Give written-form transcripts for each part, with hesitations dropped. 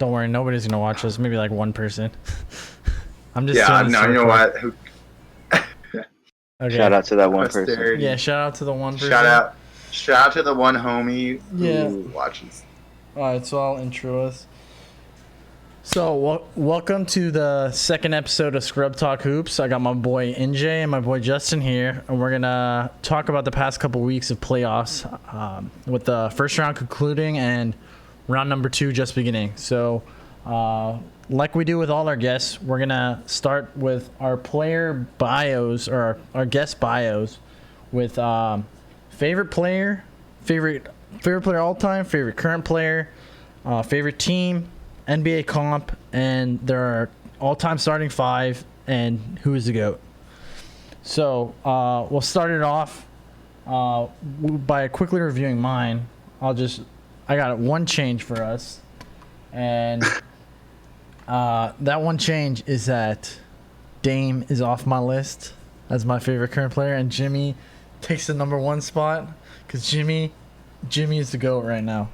Don't worry, nobody's gonna watch us. Maybe like one person. I'm just Yeah, doing this no, you know what? Who, Okay. Shout out to that one person. posterity. Yeah, shout out to the one person. Shout out to the one homie Yeah. who watches. Alright, so I'll intro us. So, welcome to the second episode of Scrub Talk Hoops. I got my boy NJ and my boy Justin here, and we're going to talk about the past couple weeks of playoffs with the first round concluding and round number 2 just beginning. So, like we do with all our guests, we're going to start with our player bios, or our guest bios, with favorite player all time, favorite current player, favorite team, NBA comp, and their all-time starting 5, and who is the GOAT. So we'll start it off by quickly reviewing mine. I got one change for us, and that one change is that Dame is off my list as my favorite current player, and Jimmy takes the number 1 spot because Jimmy is the GOAT right now.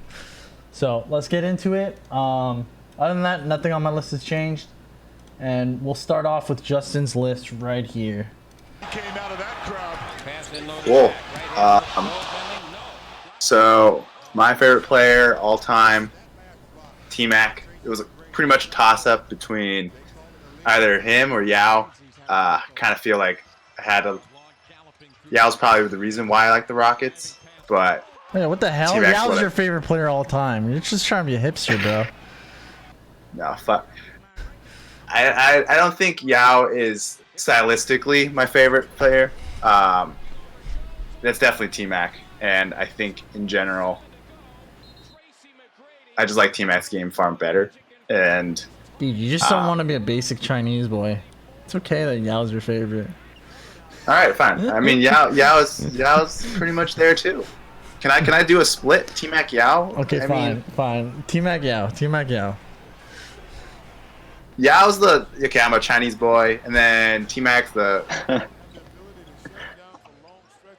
So let's get into it. Other than that, nothing on my list has changed. And we'll start off with Justin's list right here. Cool. So, my favorite player all time, T-Mac. It was pretty much a toss-up between either him or Yao. Kind of feel like Yao's probably the reason why I like the Rockets. But yeah, what the hell? T-Mac's Yao's your favorite player all time. You're just trying to be a hipster, bro. No, fuck. I don't think Yao is stylistically my favorite player. That's definitely T-Mac. And I think in general, I just like T-Mac's game far better. And Dude, you just don't want to be a basic Chinese boy. It's okay that Yao's your favorite. All right, fine. I mean, Yao's pretty much there too. Can I do a split T-Mac Yao? Okay, fine. T-Mac Yao. Yao's okay, I'm a Chinese boy, and then T-Mac's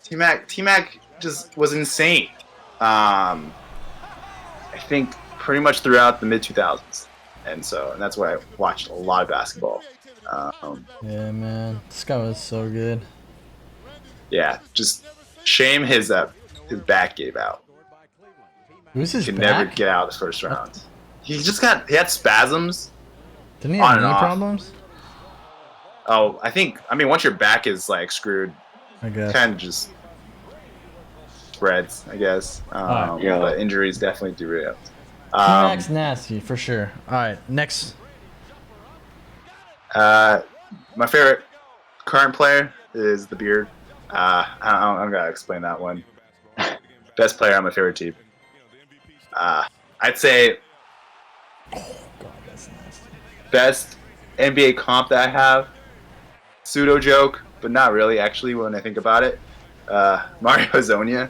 T-Mac just was insane. I think pretty much throughout the mid-2000s, and that's why I watched a lot of basketball. Yeah, man, this guy was so good. Yeah, just shame his back gave out. Who's his He could back? never get out of the first round. He had spasms. Didn't he have on and knee off. problems? Oh, I mean, once your back is like screwed, I guess. kind of just spreads, I guess. Alright. Yeah. But injuries definitely derailed. T-Mac's nasty, for sure. Alright, next. My favorite current player is the Beard. I'm gonna explain that one. Best player on my favorite team. I'd say God, that's nasty. best NBA comp that I have. Pseudo joke, but not really actually when I think about it. Mario Hezonja.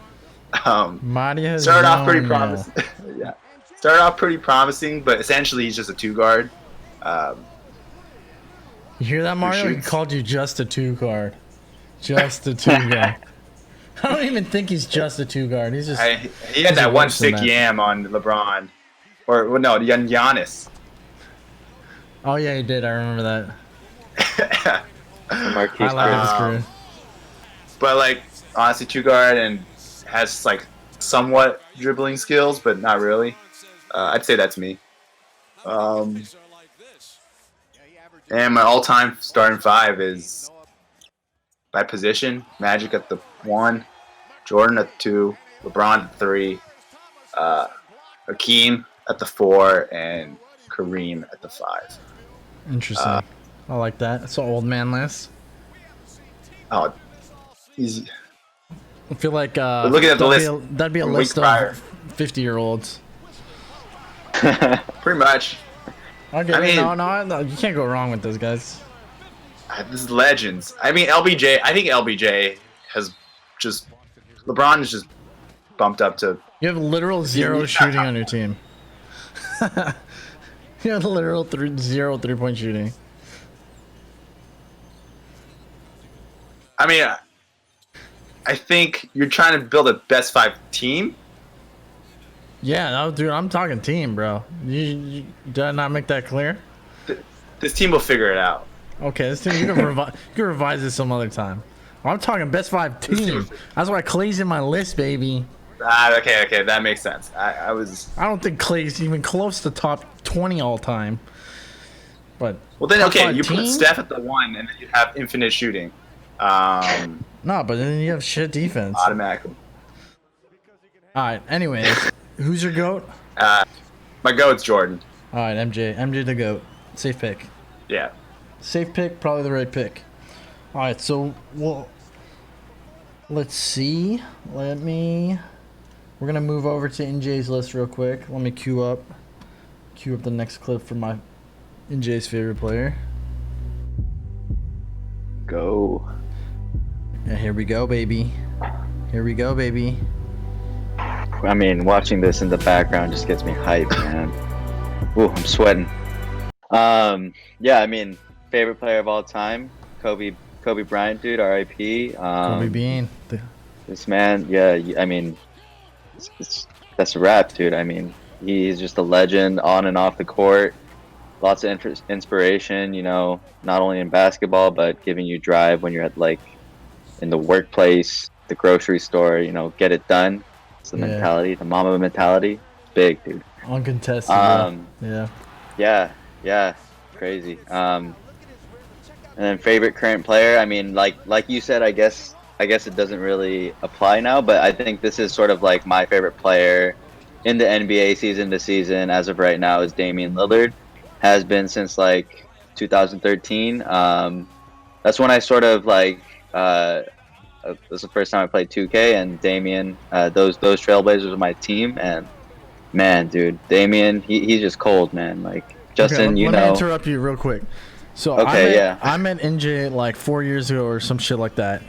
Mario Started off pretty Hezonja. promising. Yeah, started off pretty promising, but essentially he's just a 2 guard. You hear that, Mario? He shoots. called you just a 2 guard. Just a 2 guard. I don't even think he's just a 2 guard. He's just. He had he's that one worse than sick that. yam on LeBron, or well, no, Giannis. Oh yeah, he did. I remember that. Marquise Highlight of his Um, career. But like honestly, 2 guard and has like somewhat dribbling skills, but not really. I'd say that's me. And my all-time starting 5 is by position: Magic at the 1, Jordan at the 2, LeBron at the 3, Hakeem at the 4, and Kareem at the 5. Interesting. I like that. It's an old man list. Oh, easy. I feel like looking at the that'd be a from list week prior. of 50-year-olds. Pretty much. Okay, I mean- no, you can't go wrong with those guys. This is legends. I mean, LBJ. I think LBJ has just LeBron is just bumped up to. You have literal 0 shooting on your team. You have literal 0 3-point shooting. I mean, I think you're trying to build a best 5 team. Yeah, no, dude, I'm talking team, bro. Did I not make that clear? This team will figure it out. Okay, this team, you can revise this some other time. I'm talking best 5 team. That's why Clay's in my list, baby. Okay, that makes sense. I don't think Clay's even close to top 20 all time. But well, then okay, you team? put Steph at the 1, and then you have infinite shooting. No, but then you have shit defense. Automatically. All right. Anyways, who's your goat? My goat's Jordan. All right, MJ. MJ the goat. Safe pick. Yeah. Safe pick. Probably the right pick. All right. So let's see. We're gonna move over to NJ's list real quick. Let me queue up the next clip for my NJ's favorite player. Go. Yeah, here we go, baby. Here we go, baby. I mean, watching this in the background just gets me hyped, man. Ooh, I'm sweating. Yeah, I mean, favorite player of all time, Kobe Bryant, dude, R.I.P. Kobe Bean. This man, yeah, I mean, that's a wrap, dude. I mean, he's just a legend on and off the court. Lots of inspiration, you know, not only in basketball, but giving you drive when you're at, like, in the workplace, the grocery store, you know, get it done. It's the mentality, the Mamba mentality. It's big, dude. Uncontested. Yeah, crazy. And then favorite current player, I mean, like you said, I guess it doesn't really apply now, but I think this is sort of like my favorite player in the NBA season to season as of right now is Damian Lillard. Has been since like 2013. That's when I sort of like it was the first time I played 2K, and Damian, those Trailblazers were my team, and man, dude, Damian, he's just cold, man. Like Justin, okay, let me interrupt you real quick. So I met NJ like 4 years ago or some shit like that,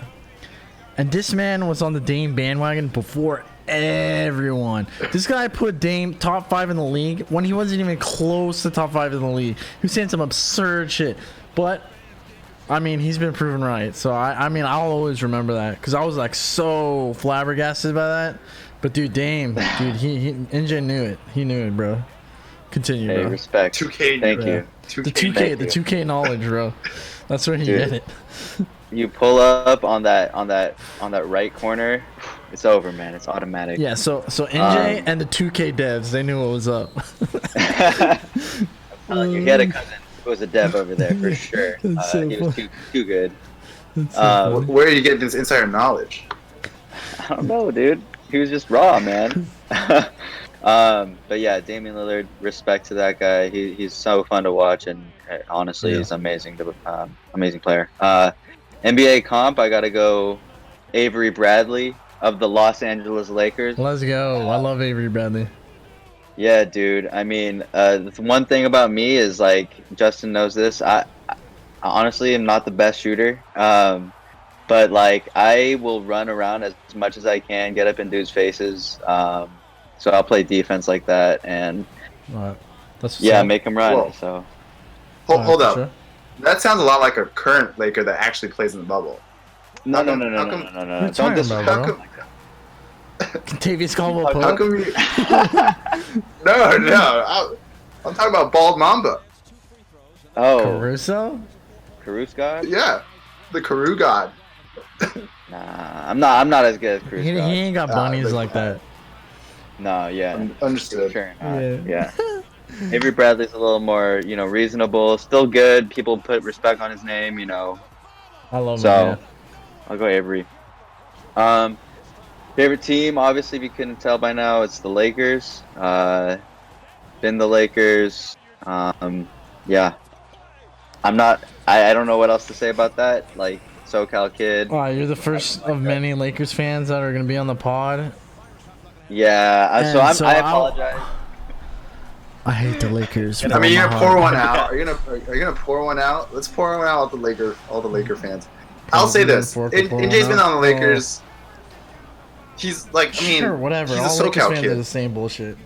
and this man was on the Dame bandwagon before everyone. This guy put Dame top 5 in the league when he wasn't even close to top 5 in the league. He was saying some absurd shit, but I mean, he's been proven right. So I mean, I'll always remember that because I was like so flabbergasted by that. But dude, Dame, dude, he NJ knew it. He knew it, bro. Continue, hey, bro. Respect. 2K. Thank you. The 2K knowledge, bro. That's where he get it. You pull up on that right corner, it's over, man. It's automatic. Yeah. So NJ and the 2K devs, they knew what was up. You had a cousin who was a dev over there for sure. So he was too good. Where are you getting this insider knowledge? I don't know, dude. He was just raw, man. But yeah, Damian Lillard, respect to that guy. He's so fun to watch, and honestly, he's amazing. Amazing player. NBA comp, I gotta go Avery Bradley of the Los Angeles Lakers. Let's go. I love Avery Bradley. Yeah, dude. I mean, the one thing about me is, like, Justin knows this. I honestly am not the best shooter. But, like, I will run around as much as I can, get up in dudes' faces. So I'll play defense like that, and make them run. Whoa. So hold up. Sure. That sounds a lot like a current Laker that actually plays in the bubble. No. Don't disrespect. Contavious Caldwell-Pope. How come you? No. I'm talking about Bald Mamba. Oh, Caruso. God? Yeah, the Caru God. Nah, I'm not as good as Caruso. He ain't got bunnies like that. No, yeah. Understood. Sure. Yeah. Avery Bradley's a little more, reasonable. Still good. People put respect on his name, I love him. So, I'll go Avery. Favorite team, obviously, if you couldn't tell by now, it's the Lakers. Been the Lakers. Yeah. I don't know what else to say about that. Like, SoCal kid. You're the first of many Lakers fans that are going to be on the pod. Yeah, I apologize. I hate the Lakers. I mean, you're gonna pour one out. Are you gonna pour one out? Let's pour one out all the Laker fans. I'll say this: NJ's been on the Lakers. He's like, sure, whatever. He's All a Lakers SoCal fans kid. are the same bullshit.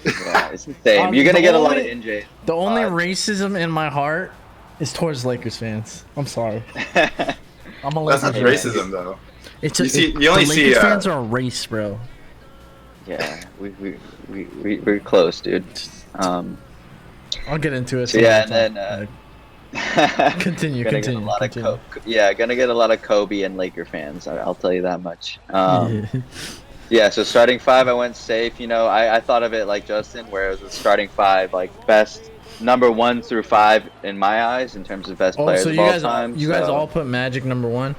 Yeah, it's the same. You're gonna get a lot of NJ. The only racism in my heart is towards Lakers fans. I'm sorry. I'm a Lakers That's not fan. racism, though. It's you only the see Lakers fans are a race, bro. Yeah, we're close, dude. I'll get into it. So yeah, and then continue. gonna get a lot of gonna get a lot of Kobe and Laker fans. I'll tell you that much. Yeah. Yeah, so starting five, I went safe. You know, I thought of it like Justin, where it was a starting five, like best number 1 through 5 in my eyes in terms of best players so of you all guys, time. you guys all put Magic number 1,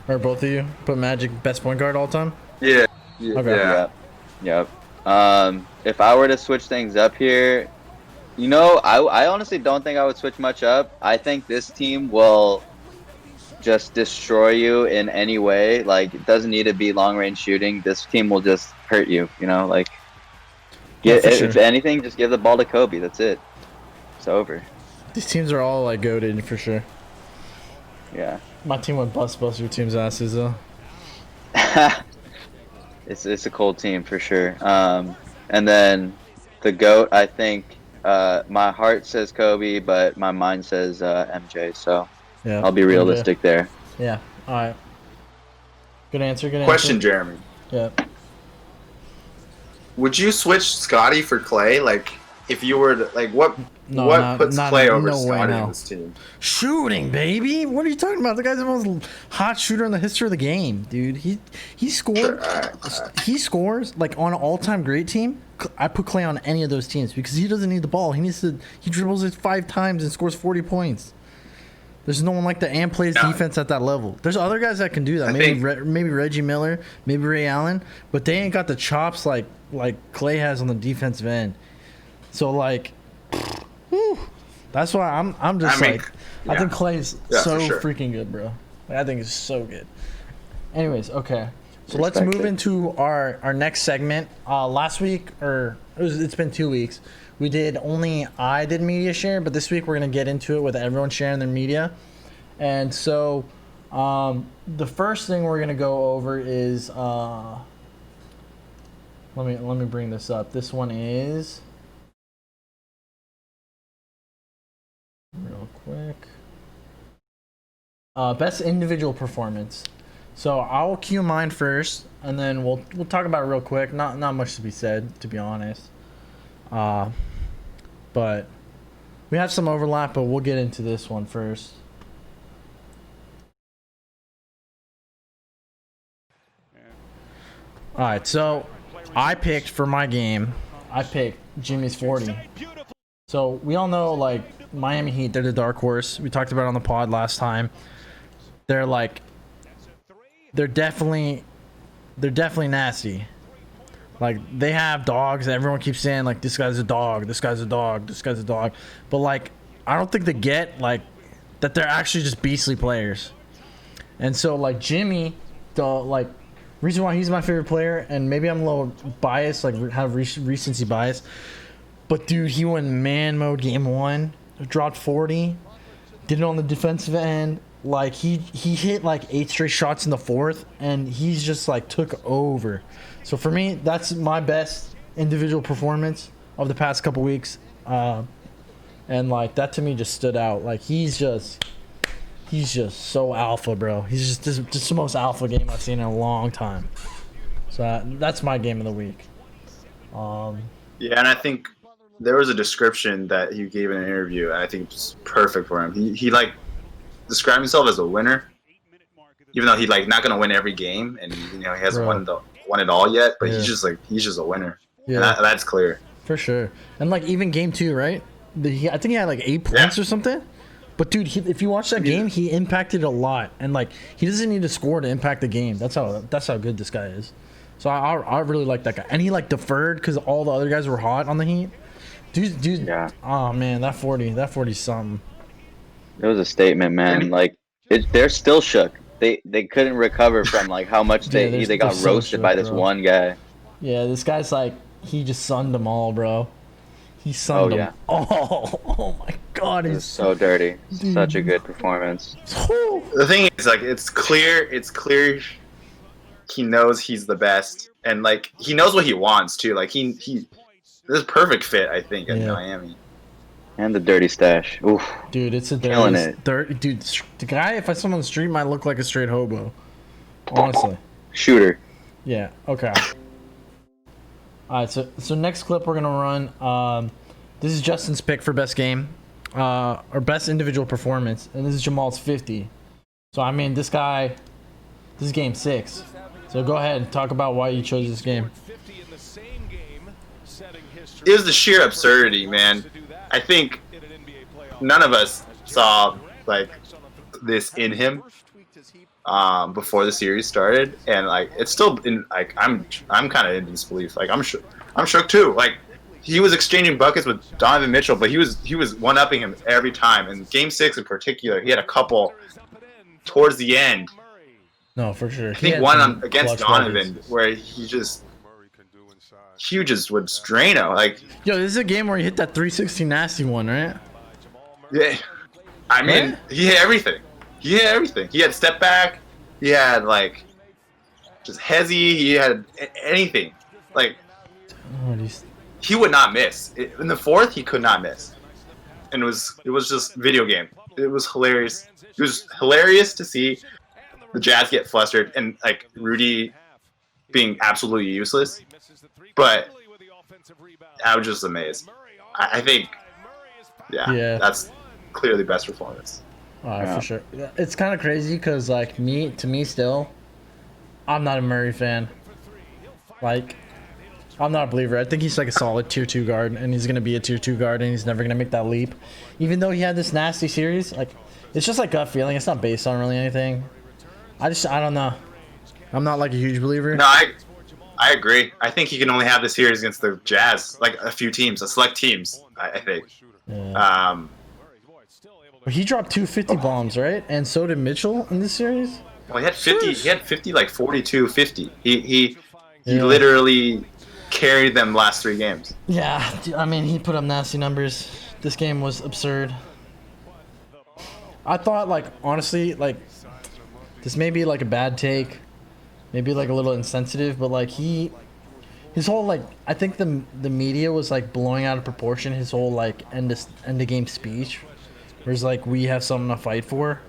or both of you put Magic best point guard all time? Yeah. Okay. Yeah. Yep. If I were to switch things up here, you know, I honestly don't think I would switch much up. I think this team will just destroy you in any way. Like, it doesn't need to be long range shooting. This team will just hurt you, you know, like if anything, just give the ball to Kobe. That's it. It's over. These teams are all like goated for sure. Yeah. My team would bust your team's asses though. It's a cold team for sure. And then the GOAT, I think my heart says Kobe, but my mind says MJ. So yeah, I'll be realistic there. Yeah. All right. Good answer. Question, Jeremy. Yeah. Would you switch Scotty for Clay? Like, if you were to, like, what puts Clay over Scotty in this team? Shooting, baby. What are you talking about? The guy's the most hot shooter in the history of the game, dude. He scored. Sure, all right. He scores like on an all-time great team. I put Clay on any of those teams because he doesn't need the ball. He dribbles it 5 times and scores 40 points. There's no one like that and plays defense at that level. There's other guys that can do that. Maybe Reggie Miller, maybe Ray Allen, but they ain't got the chops like Clay has on the defensive end. So like, whew, that's why I'm just I think Clay's so freaking good, bro. Like, I think it's so good. Anyways, okay. So let's move into our next segment. Last week, it's been 2 weeks. We did I did media share, but this week we're gonna get into it with everyone sharing their media. And so, the first thing we're gonna go over is let me bring this up. This one is real quick. Best individual performance. So I'll cue mine first, and then we'll talk about it real quick. Not much to be said, to be honest. But we have some overlap, but we'll get into this one first. All right, so I picked for my game. I picked Jimmy's 40. So we all know like Miami Heat, they're the dark horse. We talked about it on the pod last time. They're definitely nasty. Like, they have dogs. Everyone keeps saying, like, this guy's a dog, this guy's a dog, this guy's a dog. But, like, I don't think they get, like, that they're actually just beastly players. And so, like, Jimmy, the reason why he's my favorite player, and maybe I'm a little biased, like, have recency bias, but, dude, he went man mode game 1, dropped 40, did it on the defensive end. Like, he hit, like, 8 straight shots in the 4th, and he's just, like, took over. So for me, that's my best individual performance of the past couple weeks, and like that to me just stood out. Like he's just so alpha, bro. He's just the most alpha game I've seen in a long time. So that's my game of the week. Yeah, and I think there was a description that he gave in an interview, and I think it's perfect for him. He like described himself as a winner, even though he's like not gonna win every game, and you know he hasn't won it all yet, but he's just a winner. Yeah, and that's clear for sure. And like even game 2, right? I think he had like 8 points or something. But dude, if you watch that game, he impacted a lot, and like he doesn't need to score to impact the game. That's how good this guy is. So I really like that guy, and he like deferred because all the other guys were hot on the Heat. Dude. Yeah. Oh man, that 40's something. It was a statement, man. Like they're still shook. They couldn't recover from like how much they got roasted by this one guy. Yeah, this guy's like he just sunned them all, bro. He sunned them all. Oh my god, he's so dirty. Such a good performance. The thing is, like, it's clear he knows he's the best, and like he knows what he wants too. Like he this is perfect fit, I think, in Miami. And the dirty stash. Oof. Dude, it's a dirty. Dude, the guy, if I saw him on the street, might look like a straight hobo. Honestly. Shooter. Yeah. Okay. All right, so next clip we're gonna run. This is Justin's pick for best game, or best individual performance, and this is Jamal's 50. So I mean, this is game 6. So go ahead and talk about why you chose this game. It was the sheer absurdity, man. I think none of us saw like this in him before the series started, and like it's still in like I'm kind of in disbelief. Like I'm shook too. Like he was exchanging buckets with Donovan Mitchell, but he was one-upping him every time. And Game 6 in particular, he had a couple towards the end. No, for sure. I think one against Donovan where he just would strain him. Like, yo, this is a game where he hit that 360 nasty one, right? Yeah, I mean, he hit everything. He had step back. He had like just hezzy. He had anything. Like he would not miss. In the fourth, he could not miss, and it was just video game. It was hilarious. It was hilarious to see the Jazz get flustered and like Rudy being absolutely useless. But I was just amazed. I think, yeah, that's clearly best performance. For sure. It's kind of crazy because, like, to me still, I'm not a Murray fan. Like, I'm not a believer. I think he's like a solid tier 2 guard, and he's going to be a tier 2 guard, and he's never going to make that leap. Even though he had this nasty series, like, it's just like gut feeling. It's not based on really anything. I don't know. I'm not like a huge believer. No, I agree. I think he can only have this series against the Jazz, like a few teams, select teams. I think. Yeah. He dropped 250 bombs, right? And so did Mitchell in this series. Well, he had 50. He had 50, like 42, 50. He literally carried them last 3 games. Yeah, I mean, he put up nasty numbers. This game was absurd. I thought, like, honestly, like, this may be like a bad take, maybe like a little insensitive, but like his whole like I think the media was like blowing out of proportion his whole like end of game speech, where it's like we have something to fight for.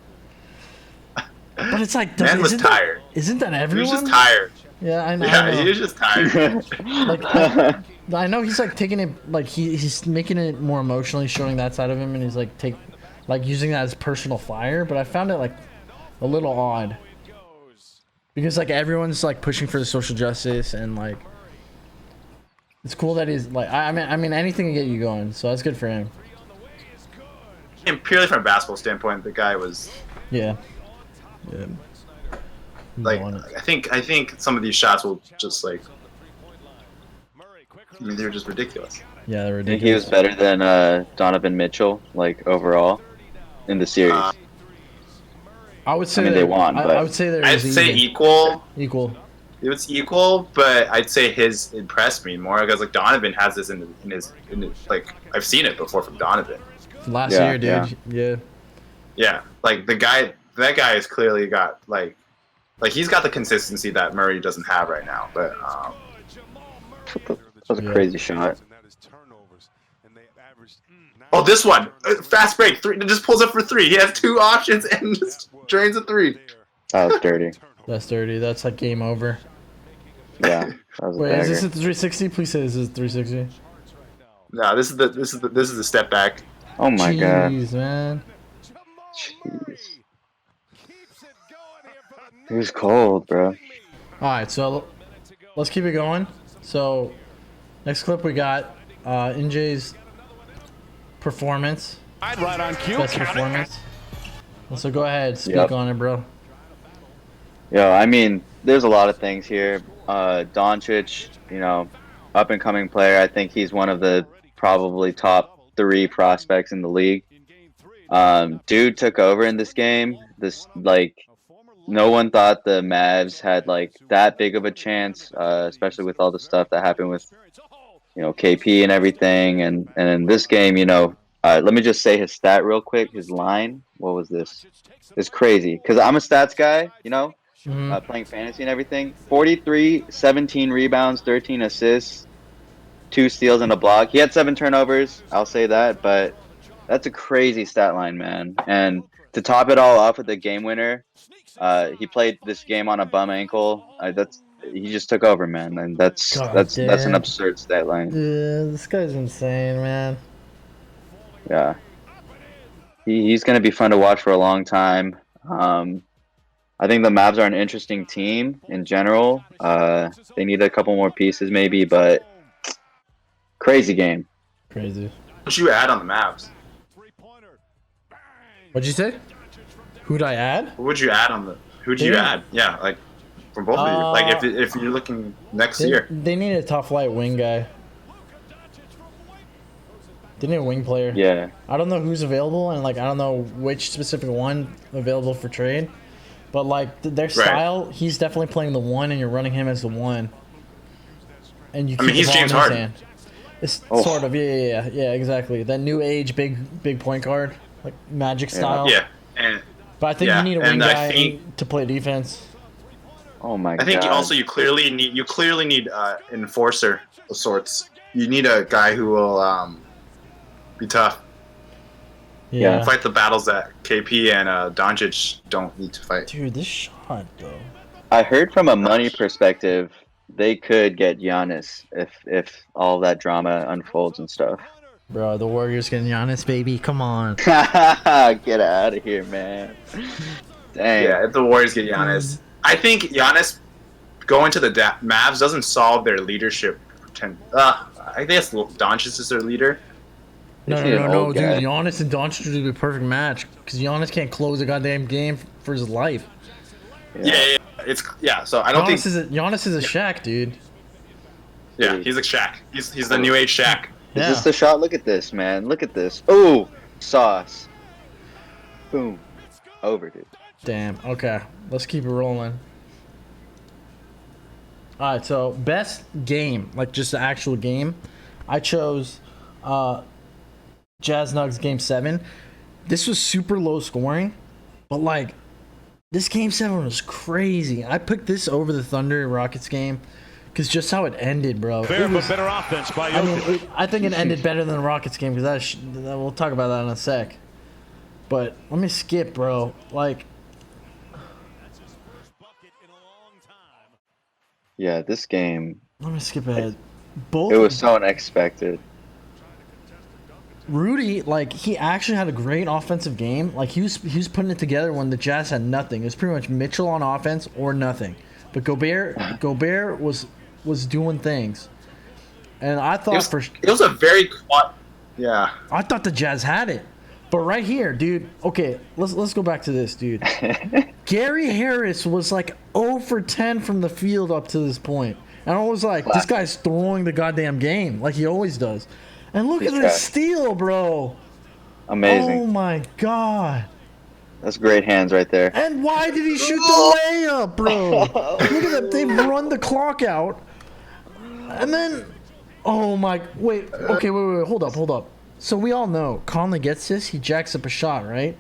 But it's like man was tired. Isn't that everyone? He was just tired. Yeah, I know. Yeah, he was just tired. Like I know he's like taking it like he's making it more emotionally, showing that side of him, and he's like using that as personal fire. But I found it like a little odd because like everyone's like pushing for the social justice, and like it's cool that he's like I mean anything to get you going, so that's good for him. And purely from a basketball standpoint, the guy was like I think some of these shots will just like I mean they're just ridiculous. Yeah, they're ridiculous. He was better than Donovan Mitchell, like overall in the series. I would say they won, but I would say they're I'd say equal. Equal. It was equal, but I'd say his impressed me more because like Donovan has this in his like I've seen it before from Donovan. Last year, dude. Yeah, like that guy has clearly got like he's got the consistency that Murray doesn't have right now. But that was a crazy shot. Oh, this one, fast break, 3, just pulls up for 3. He has 2 options and just drains a 3. That was dirty. That's dirty. That's like game over. Yeah. That was Wait, is this a 360? Please say this is 360. No, this is the step back. Oh my god. Jeez, man. Jeez. He was cold, bro. All right, so let's keep it going. So next clip we got NJ's performance. Right on cue. Best performance. So go ahead, speak on it, bro. Yo, I mean, there's a lot of things here. Doncic, you know, up and coming player. I think he's one of the probably top 3 prospects in the league. Dude took over in this game. No one thought the Mavs had like that big of a chance, especially with all the stuff that happened with, you know, KP and everything. And in this game, you know, let me just say his stat real quick. His line, what was this? It's crazy because I'm a stats guy, you know, playing fantasy and everything. 43, 17 rebounds, 13 assists, 2 steals and a block. He had 7 turnovers. I'll say that, but that's a crazy stat line, man. And to top it all off with the game winner, he played this game on a bum ankle. he just took over, man, and that's an absurd stat line. Yeah, this guy's insane, man. Yeah, he's gonna be fun to watch for a long time. I think the Mavs are an interesting team in general. They need a couple more pieces maybe, but crazy game. Crazy. What you add on the Mavs? What'd you say? Who'd I add? What would you add on the? Who'd you add? Yeah, like from both of you. Like if you're looking next year, they need a tough light wing guy. They need a wing player. Yeah. I don't know who's available, and like I don't know which specific one available for trade. But like their style, he's definitely playing the one, and you're running him as the one. And you. I mean, he's James Harden. It's sort of yeah, exactly. That new age big point guard, like Magic style. Yeah, but I think you need a wing guy to play defense. Oh my god! I think also you clearly need enforcer of sorts. You need a guy who will be tough. Yeah. Fight the battles that KP and Doncic don't need to fight. Dude, this shot though. I heard from a money perspective, they could get Giannis if all that drama unfolds and stuff. Bro, the Warriors getting Giannis, baby. Come on. Get out of here, man. Dang. Yeah, if the Warriors get Giannis. I think Giannis going to the Mavs doesn't solve their leadership. I guess Doncic is their leader. No, dude. Giannis and Doncic would be a perfect match because Giannis can't close a goddamn game for his life. Yeah. So I don't think Giannis is a Shaq, dude. Yeah, he's like Shaq. He's the new age Shaq. Is this the shot? Look at this, man. Look at this. Oh, sauce. Boom. Over, dude. Damn. Okay, let's keep it rolling. All right, so best game, like just the actual game, I chose Jazz Nuggets Game 7. This was super low scoring, but like this Game 7 was crazy. I picked this over the Thunder Rockets game because just how it ended, bro. Fair but better offense by Jokic. I think it ended better than the Rockets game because we'll talk about that in a sec. But let me skip, bro. Like. Yeah, this game. Let me skip ahead. It was so unexpected. Rudy, like, he actually had a great offensive game. Like, he was putting it together when the Jazz had nothing. It was pretty much Mitchell on offense or nothing. But Gobert was doing things. And I thought it was a very yeah. I thought the Jazz had it. But right here, dude. Okay, let's go back to this, dude. Gary Harris was like 0 for 10 from the field up to this point. And I was like, this guy's throwing the goddamn game like he always does. And look at this steal, bro. Amazing. Oh my god. That's great hands right there. And why did he shoot the layup, bro? Look at that. They've run the clock out. And then, oh my, wait. Okay, wait. Hold up. So we all know Conley gets this. He jacks up a shot, right?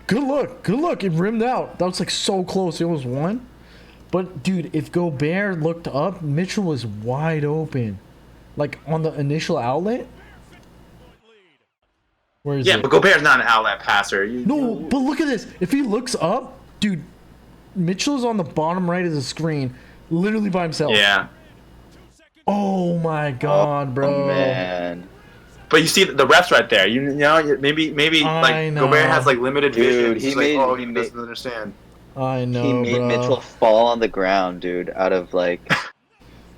Good look. It rimmed out. That was like so close. It was one. But dude, if Gobert looked up, Mitchell was wide open. Like on the initial outlet. Where is it? But Gobert's not an outlet passer. But look at this. If he looks up, dude, Mitchell's on the bottom right of the screen, literally by himself. Yeah. Oh my god, bro. Oh, man. But you see the refs right there. You know, maybe like Gobert has like limited vision. He's he doesn't understand. I know. He made Mitchell fall on the ground, dude. Out of like.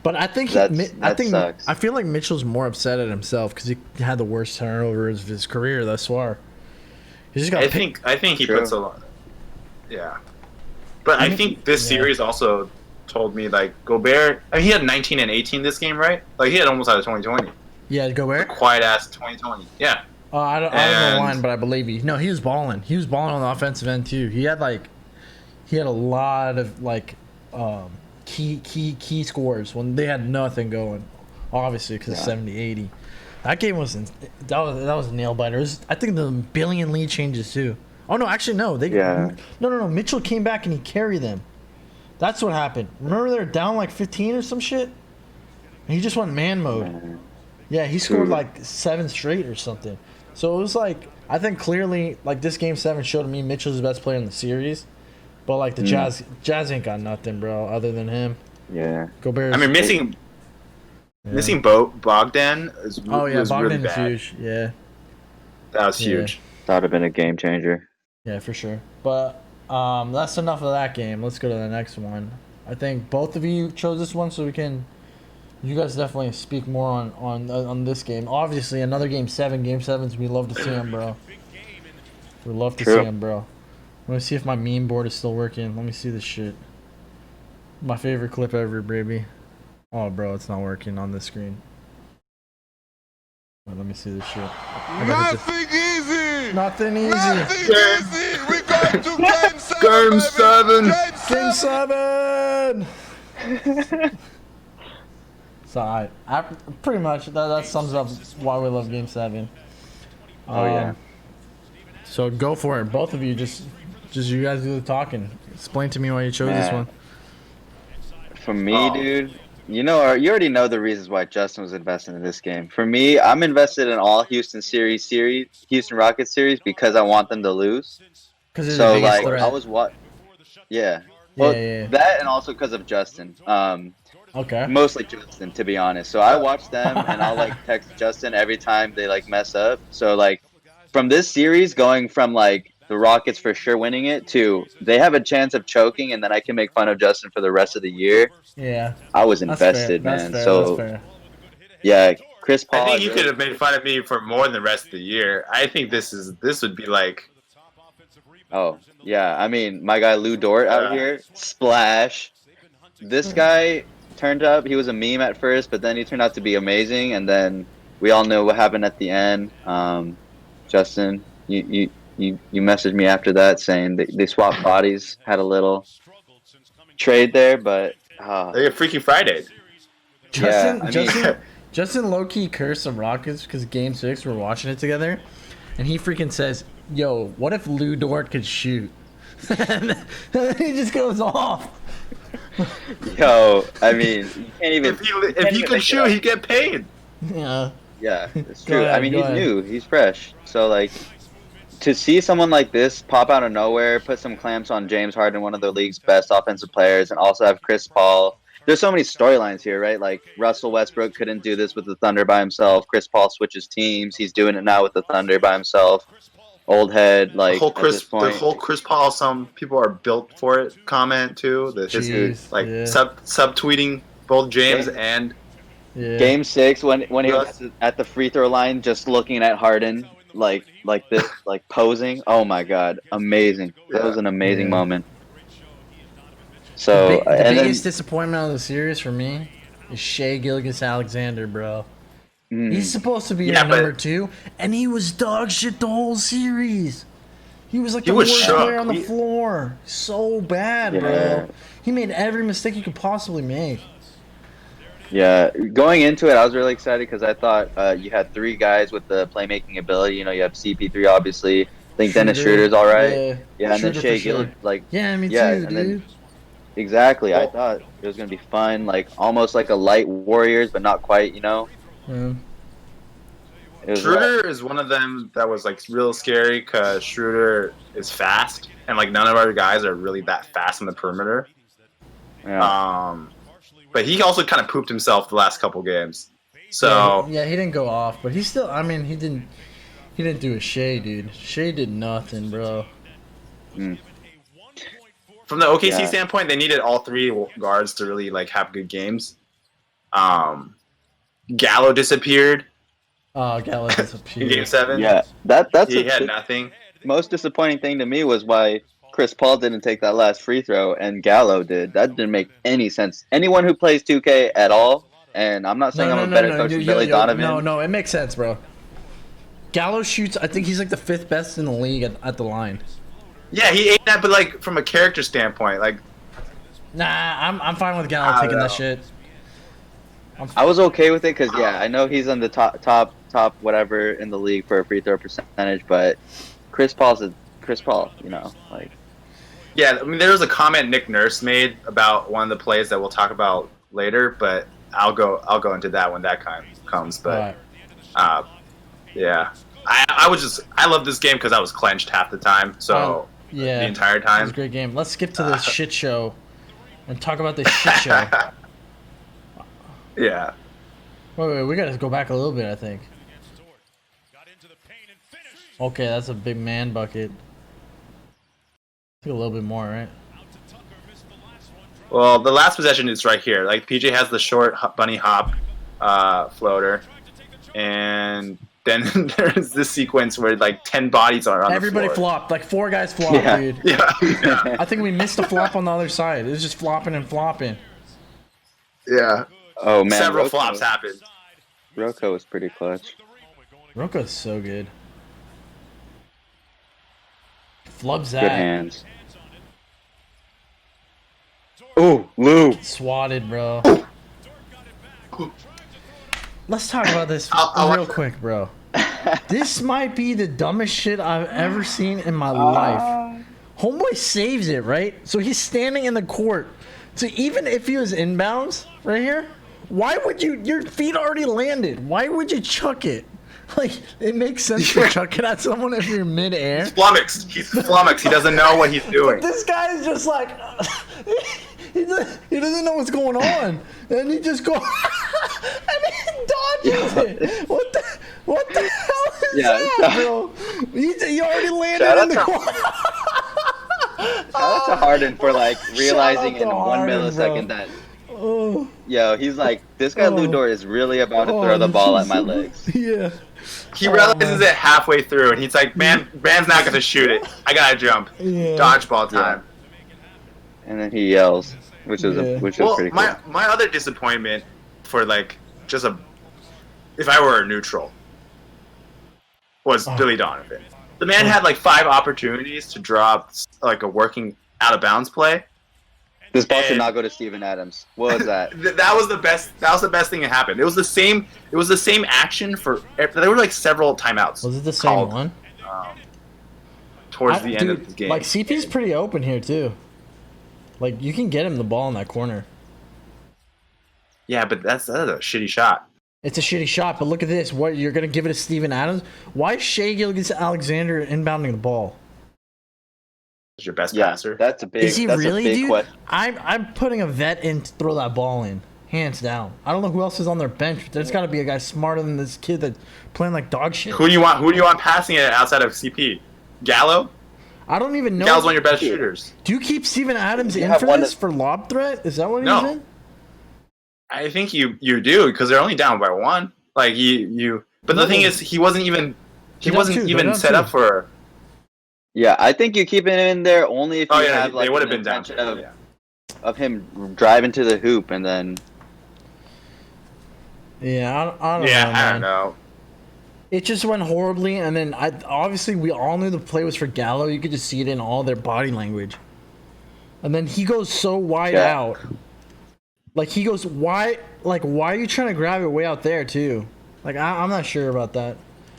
But I think sucks. I feel like Mitchell's more upset at himself because he had the worst turnovers of his career thus far. He just got. I think he puts a lot. Yeah. But I think this series also told me like Gobert. I mean, he had 19 and 18 this game, right? Like he had almost out of 2020. Yeah, Gobert. Quiet ass 2020. Yeah. I don't know why, but I believe you. No, he was balling. He was balling on the offensive end too. He had a lot of like key scores when they had nothing going. Obviously, because 70-80. That game was that was a nail biter. I think the billion lead changes too. Oh no, actually no. No. Mitchell came back and he carried them. That's what happened. Remember they were down like 15 or some shit, and he just went man mode. Yeah, he scored like 7 straight or something. So it was like, I think clearly, like this Game 7 showed me Mitchell's the best player in the series. But like the Jazz ain't got nothing, bro, other than him. Yeah. Go Bears. I mean, missing Bogdan was really Bogdan is bad. huge. Yeah. That was huge. That would have been a game changer. Yeah, for sure. But that's enough of that game. Let's go to the next one. I think both of you chose this one, so we can. You guys definitely speak more on this game. Obviously, another game 7. Game 7s, we love to see them, bro. We love to see them, bro. Let me see if my meme board is still working. Let me see this shit. My favorite clip ever, baby. Oh, bro, it's not working on this screen. Wait, let me see this shit. Nothing easy. Nothing easy. Nothing easy. We got to game 7. Game 7. Game 7. So I pretty much that sums up why we love Game 7. Oh yeah. So go for it, both of you. Just you guys do the talking. Explain to me why you chose this one. For me, dude, you already know the reasons why Justin was invested in this game. For me, I'm invested in all Houston Rockets series because I want them to lose. So like threat. Yeah. Well, that and also because of Justin. Okay. Mostly Justin, to be honest. So I watch them and I'll like text Justin every time they like mess up. So like from this series, going from like the Rockets for sure winning it to they have a chance of choking, and then I can make fun of Justin for the rest of the year. Yeah. I was invested, man. That's so fair. Yeah, Chris Paul. I think you could have made fun of me for more than the rest of the year. I think this would be like. Oh yeah, I mean my guy Lou Dort out here, splash. This guy turned up. He was a meme at first, but then he turned out to be amazing. And then we all know what happened at the end. Justin, you messaged me after that saying they swapped bodies, had a little trade there, but they get Freaky Friday. Justin low-key cursed some Rockets because Game 6 we're watching it together, and he freaking says, "Yo, what if Lou Dort could shoot?" And he just goes off. Yo, I mean, you can't even. If he could shoot, he'd get paid. Yeah. Yeah, it's true. I mean, he's new. He's fresh. So, like, to see someone like this pop out of nowhere, put some clamps on James Harden, one of the league's best offensive players, and also have Chris Paul. There's so many storylines here, right? Like, Russell Westbrook couldn't do this with the Thunder by himself. Chris Paul switches teams. He's doing it now with the Thunder by himself. Old head, like, the whole Chris Paul, some people are built for it comment, too. Subtweeting both James and... Yeah. Game 6 when he was at the free throw line, just looking at Harden like this, like posing. Oh my God, amazing! That was an amazing moment. So the biggest disappointment of the series for me is Shai Gilgeous-Alexander, bro. He's supposed to be your number 2, and he was dog shit the whole series. He was like the worst player on the floor. So bad, bro. He made every mistake you could possibly make. Yeah, going into it, I was really excited because I thought you had 3 guys with the playmaking ability. You know, you have CP3, obviously. I think Dennis Schroeder's all right. Yeah, and then Shai Gilgeous, like... Yeah, me too, dude. Then, exactly. I thought it was going to be fun, like almost like a light Warriors, but not quite, you know? Yeah. Schroeder is one of them that was, like, real scary because Schroeder is fast, and, like, none of our guys are really that fast on the perimeter. Yeah. But he also kind of pooped himself the last couple games. So yeah, he didn't go off, but he still. I mean, he didn't do a Shai, dude. Shai did nothing, bro. From the OKC standpoint, they needed all 3 guards to really like have good games. Gallo disappeared. Oh, Gallo disappeared in Game 7. Yeah, he had nothing. Most disappointing thing to me was why Chris Paul didn't take that last free throw and Gallo did. That didn't make any sense. Anyone who plays 2K at all, and I'm not saying I'm a better coach than Billy Donovan. No, it makes sense, bro. Gallo shoots, I think he's like the 5th best in the league at the line. Yeah, he ate that, but like from a character standpoint, like. Nah, I'm fine with Gallo taking that shit. I was okay with it because I know he's on the top whatever in the league for a free throw percentage, but Chris Paul, you know, like. Yeah, I mean, there was a comment Nick Nurse made about one of the plays that we'll talk about later, but I'll go into that when that comes. But yeah, I love this game because I was clenched half the time. So the entire time. It was a great game. Let's skip to the shit show and talk about this shit show. Yeah. Wait, we gotta go back a little bit, I think. Okay, that's a big man bucket. I think a little bit more, right? Well, the last possession is right here. Like PJ has the short bunny hop floater, and then there's this sequence where like 10 bodies are on Everybody the floor. flopped. Like 4 guys flopped, dude. Yeah. I think we missed a flop on the other side. It was just flopping and flopping. Yeah. Oh man, Several Rocco- flops happened. Rocco was pretty clutch. Rocco's so good. Flubs Good that. hands. Oh, Lou. Swatted, bro. Let's talk about this I'll real quick, bro. This might be the dumbest shit I've ever seen in my life. Homeboy saves it, right? So he's standing in the court. So even if he was inbounds right here, why would you? Your feet already landed. Why would you chuck it? Like, it makes sense to chuck it at someone if you're midair. Flummoxed. He's flummoxed. He doesn't know what he's doing. This guy is just like, he doesn't know what's going on, and he just goes and he dodges it. What the hell is that, bro? He already landed Shout in the out to- corner. Shout out to Harden for like realizing Shout out in to 1 Harden, millisecond bro. that. Oh, Yo, he's like, this guy Lou Dort is really about to throw the ball at my legs. Yeah. He realizes it halfway through, and he's like, man's not going to shoot it. I got to jump. Yeah. Dodgeball time. And then he yells, which is Well, pretty cool. my other disappointment for, like, just if I were a neutral, was Billy Donovan. The man had, like, 5 opportunities to drop, like, a working out-of-bounds play. This ball should and- not go to Steven Adams. What was that? That was the best. That was the best thing that happened. It was the same. It was the same action for. There were like several timeouts. Was it the same called, one? Towards the end Dude, of the game. like CP's pretty open here too. Like you can get him the ball in that corner. Yeah, but that's a shitty shot. It's a shitty shot, but look at this. What you're gonna give it to Steven Adams? Why is Shea Gilgeous-Alexander inbounding the ball? Is your best Yeah, passer? that's a big. Is he that's really, a big dude? question. I'm putting a vet in to throw that ball in, hands down. I don't know who else is on their bench. But there's got to be a guy smarter than this kid that's playing like dog shit. Who do you want? Who do you want passing it outside of CP? Gallo? I don't even know. Gallo's one of your best shooters. Do you keep Steven Adams You in have for one this that- for lob threat? Is that what No. he's in? I think you do because they're only down by 1. Like you. But the thing is, he wasn't even. He They're wasn't down 2, even they're down set 2. up for. Yeah, I think you keep him in there only if you Oh yeah, have like they would have an been down. intention of, Yeah. of him driving to the hoop and then. Yeah, I don't know. Yeah, I man. don't know. It just went horribly, and then obviously we all knew the play was for Gallo. You could just see it in all their body language. And then he goes so wide Yeah. out. Like he goes why are you trying to grab it way out there too? Like I'm not sure about that.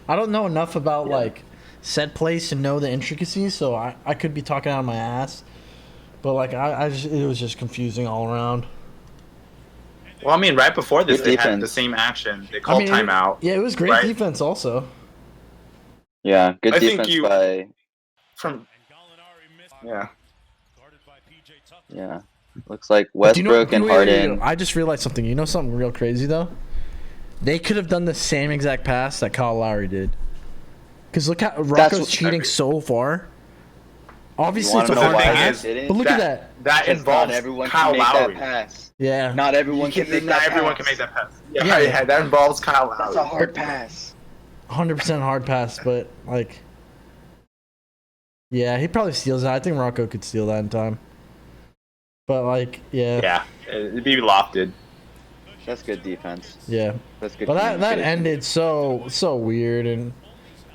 I don't know enough about like set plays to know the intricacies, so I could be talking out of my ass. But like it was just confusing all around. Well, I mean, right before this, Good they had defense. the same action. They called timeout. Yeah, it was great right? defense also. Yeah, good I think defense you- by. From yeah. Yeah, looks like But do you know- Westbrook and wait, Harden. I just realized something. You know something real crazy though? They could have done the same exact pass that Kyle Lowry did. Because look how Rocco's what- cheating so far. Obviously, You it's a wanna hard know why pass. they didn't? But look at that. That Because involves not everyone Kyle can make Lowry. that pass. Yeah. Not everyone can make Not that everyone pass. can make that pass. Yeah. Yeah, that involves Kyle Lowry. That's a hard pass. 100% hard pass, but like. Yeah, he probably steals that. I think Rocco could steal that in time. But like, yeah. Yeah, it'd be lofted. That's good defense. Yeah. That's good. But that communication. ended so weird, and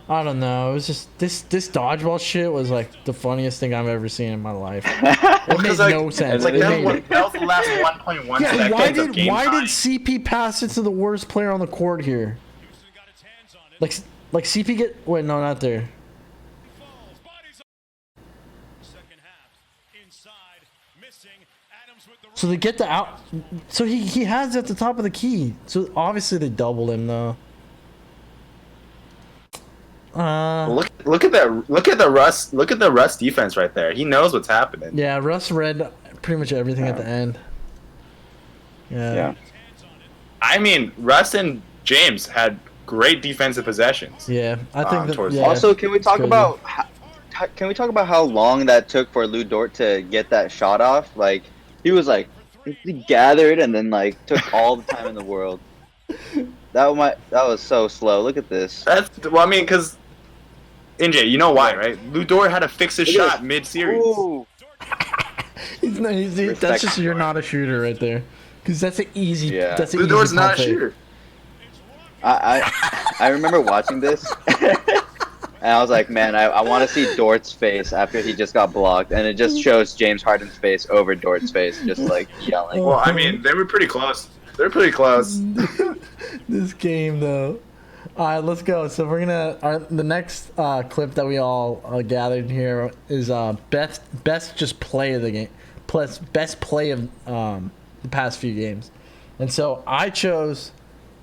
I don't know. It was just this dodgeball shit was like the funniest thing I've ever seen in my life. It made no sense. It's like It that, made- that was the last 1.1 Yeah, seconds why of did game time. CP pass it to the worst player on the court here? Like CP get wait no not there. So they get the out. So he has it at the top of the key. So obviously they doubled him though. Look at the Russ defense right there. He knows what's happening. Yeah, Russ read pretty much everything at the end. Yeah. I mean, Russ and James had great defensive possessions. Yeah, I think that. towards- Yeah, Also, can we talk crazy. about how long that took for Lou Dort to get that shot off? Like he was like he gathered and then like took all the time in the world. That was so slow. Look at this. Well, I mean, because NJ, you know why, right? Lou Dort had to fix his Look at shot this. mid-series. Ooh. That's just you're not a shooter right there, because that's an easy. Yeah. That's an Lou easy Dort's not a pump fake. shooter. I remember watching this, and I was like, man, I want to see Dort's face after he just got blocked, and it just shows James Harden's face over Dort's face, just like yelling. Well, I mean, they were pretty close. They're pretty close. This game though. All right, let's go. So we're gonna the next clip that we all gathered here is best just play of the game, plus best play of the past few games, and so I chose.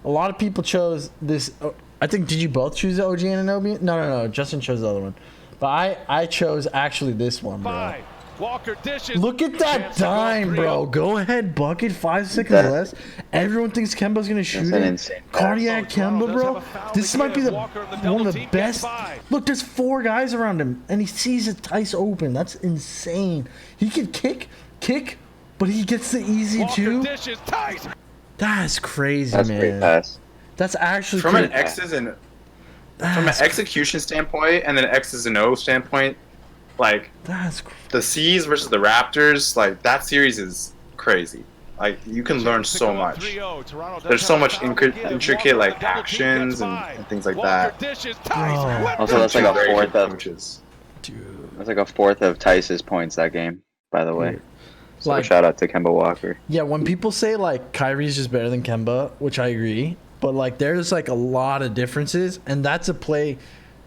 A lot of people chose this. I think did you both choose OG Anunoby? No. Justin chose the other one, but I chose actually this one, bro. Walker dishes. Look at that Chance to go dime, bro. 3-0. Go ahead, bucket. 5 seconds That- less. Everyone thinks Kemba's gonna shoot an it. insane Cardiac pass. Toronto Kemba, does bro. have a foul This to might be give. the Walker of the one double of the team gets best. by. Look, there's 4 guys around him, and he sees it Tice open. That's insane. He could kick, but he gets the easy Walker two. dishes. Tice. That's crazy, That's a man. great pass. That's actually From an crazy. X's and from an execution standpoint and then an X's and O standpoint, like That's the C's versus the Raptors, like that series is crazy. Like you can learn so much. There's so much intricate like actions and things like that. Also, that's like a Very fourth good of coaches. that's like a fourth of Tice's points that game. By the way, so Like- shout out to Kemba Walker. Yeah, when people say like Kyrie's just better than Kemba, which I agree, but like there's like a lot of differences, and that's a play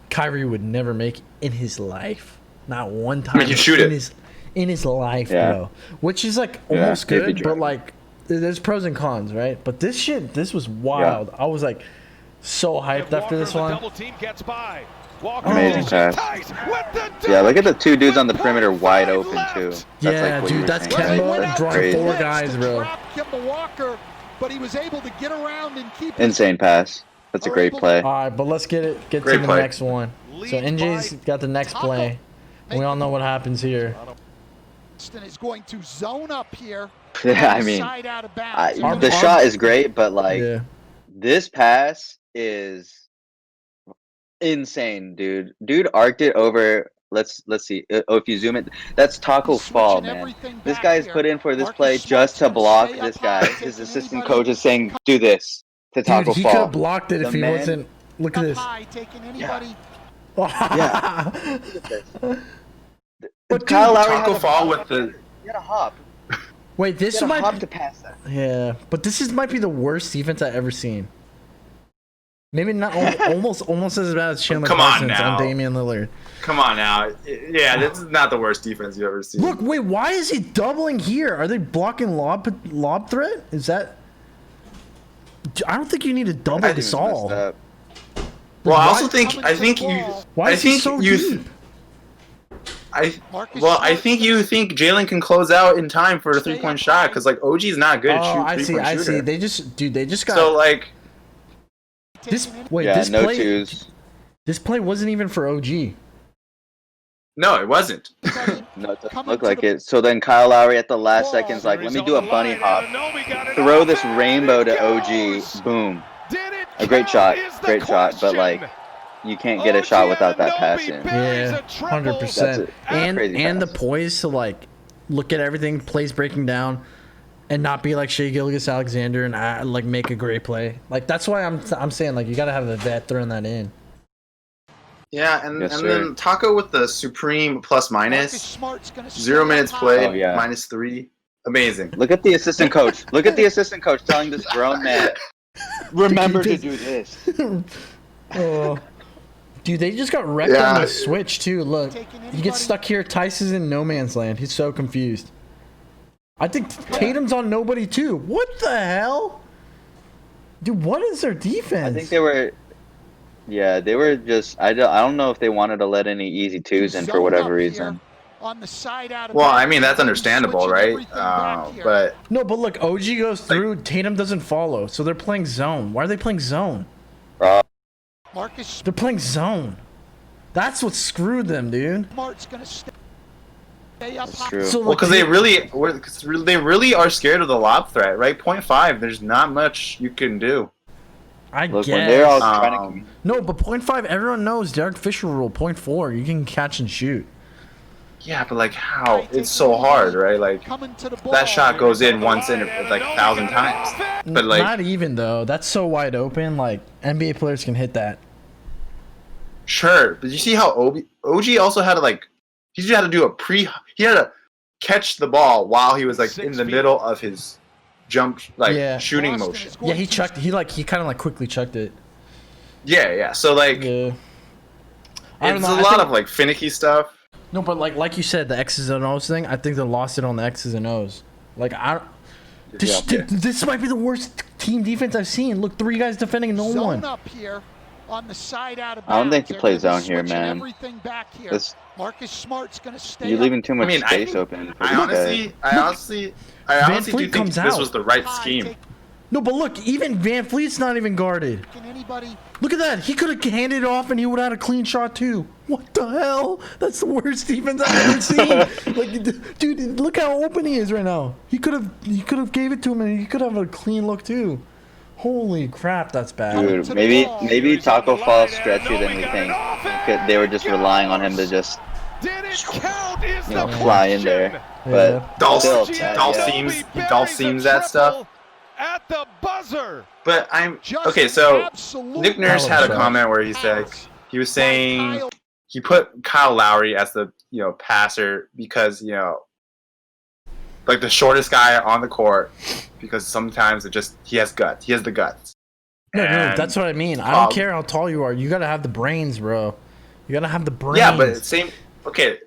Kyrie would never make in his life, not one time. you shoot in it. his life, Yeah. bro. Which is like Yeah, almost maybe good, but driving. like there's pros and cons, right? But this was wild. I was like so hyped after this one. Amazing pass. Yeah, look at the 2 dudes on the perimeter wide open too. That's Yeah, like what you dude, were that's saying, Kemba right? drawing Crazy. 4 guys, bro. Kemba Walker, but he was able to get around and keep Insane pass. That's a great play. All right, but let's get to Great the play. next one. So NJ's got the next play. We all know what happens here. Boston is going to zone up here. Yeah, I mean, Side out of bounds. the shot is great, but like Yeah. this pass is insane, dude. Dude arced it over. Let's see. Oh, if you zoom it, that's Taco Fall, man. This guy's put in for this play just to block this guy. His assistant coach is saying, "Do this to Taco Dude, he could Fall." have blocked it if The he man- wasn't. Look at Up this. high, taking anybody. Yeah. But Kyle dude, Lowry Taco had a Fall with the He had a hop. wait, He this had a hop might. to pass that. Yeah, but this might be the worst defense I've ever seen. Maybe not almost as bad as Chandler Come on Parsons now. on Damian Lillard. come on now. Yeah, this is not the worst defense you've ever seen. Look, wait, why is he doubling here? Are they blocking lob threat? Is that? I don't think you need to double That this dude's messed all. up. well, I why- also think Coming to the you ball. Why I is he think so you deep? Marcus well, I Smart think you think Jalen can close out in time for a 3-point shot because like OG's not good at Oh, I shooting see. 3-point I shooter. see. They just got So like this. taking Wait, Yeah, this no play. twos. This play wasn't even for OG. no, it wasn't. anybody. No, it doesn't Coming look to like the it. So then Kyle Lowry at the last ball. second's like, let me do a bunny hop. Throw this rainbow to OG. Boom. A great shot. Great shot. But like, you can't get a shot without that pass in. Yeah, 100%. That's it. And Crazy the pass. poise to like look at everything, plays breaking down, and not be like Shea Gilgeous-Alexander and like make a great play. Like that's why I'm saying like you gotta have a vet throwing that in. Yeah, and, Yes, and sir. then Taco with the supreme plus Marcus minus Smart's gonna 0 stay minutes up played high. Oh, yeah. -3. Amazing. Look at the assistant coach. Look at the assistant coach telling this grown man, remember to do this. Oh. Dude, they just got wrecked Yeah. on the switch too. Look, he gets stuck here. Tice is in no man's land. He's so confused. I think Tatum's on nobody too. What the hell? Dude, what is their defense? I think they were. Yeah, they were just. I don't know if they wanted to let any easy twos in for Zone whatever up reason. on the side out of Well, bounds. I mean that's understandable, Switching right? everything back here. But No, but look, OG goes through. Tatum doesn't follow, so they're playing zone. Why are they playing zone? Marcus They're playing zone. That's what screwed them, dude. Smart's gonna stay up That's high. true. So well, look, because they really are scared of the lob threat, right? 0.5. There's not much you can do. I Look, guess. when they're all trying to No, but 0.5, everyone knows Derek Fisher rule. 0.4, you can catch and shoot. Yeah, but like how? It's so hard, right? Like Coming to the ball. that shot goes in once in like 1,000 times. But like Not even though. That's so wide open. Like NBA players can hit that. sure, but you see how OG also had to like he just had to do he had to catch the ball while he was like in the middle of his jump shooting Boston motion. is going Yeah, he to- chucked. He kind of like quickly chucked it. Yeah. So like Yeah. I don't it's know, a I lot think- of like finicky stuff. No, but like you said, the X's and O's thing. I think they lost it on the X's and O's. Like this might be the worst team defense I've seen. Look, 3 guys defending no Zone one. up here on the side out of I don't think bounds. you They're play gonna be zone here, switching man. Everything back here. This- Marcus Smart's gonna stay. You're up. leaving too much I mean, space open. For I these honestly Van do Fleet think comes this out. was the right High, scheme. taking No, but look, even Van Fleet's not even guarded. anybody. Look at that. He could have handed it off and he would have had a clean shot too. What the hell? That's the worst defense I've ever seen. Like, dude, look how open he is right now. He could have gave it to him and he could have a clean look too. Holy crap, that's bad. Dude, maybe Taco Fall stretchier than we think. They were just relying on him to just Did it count? Is the fly in there. But Dulce still, Dulce seems that stuff. At the buzzer. But I'm Just okay. So absolute Nick Nurse had a comment where he was saying he put Kyle Lowry as the passer because like the shortest guy on the court because sometimes he has guts. He has the guts. No, And, that's what I mean. I don't care how tall you are. You gotta have the brains, bro. You gotta have the brains. Yeah, but okay,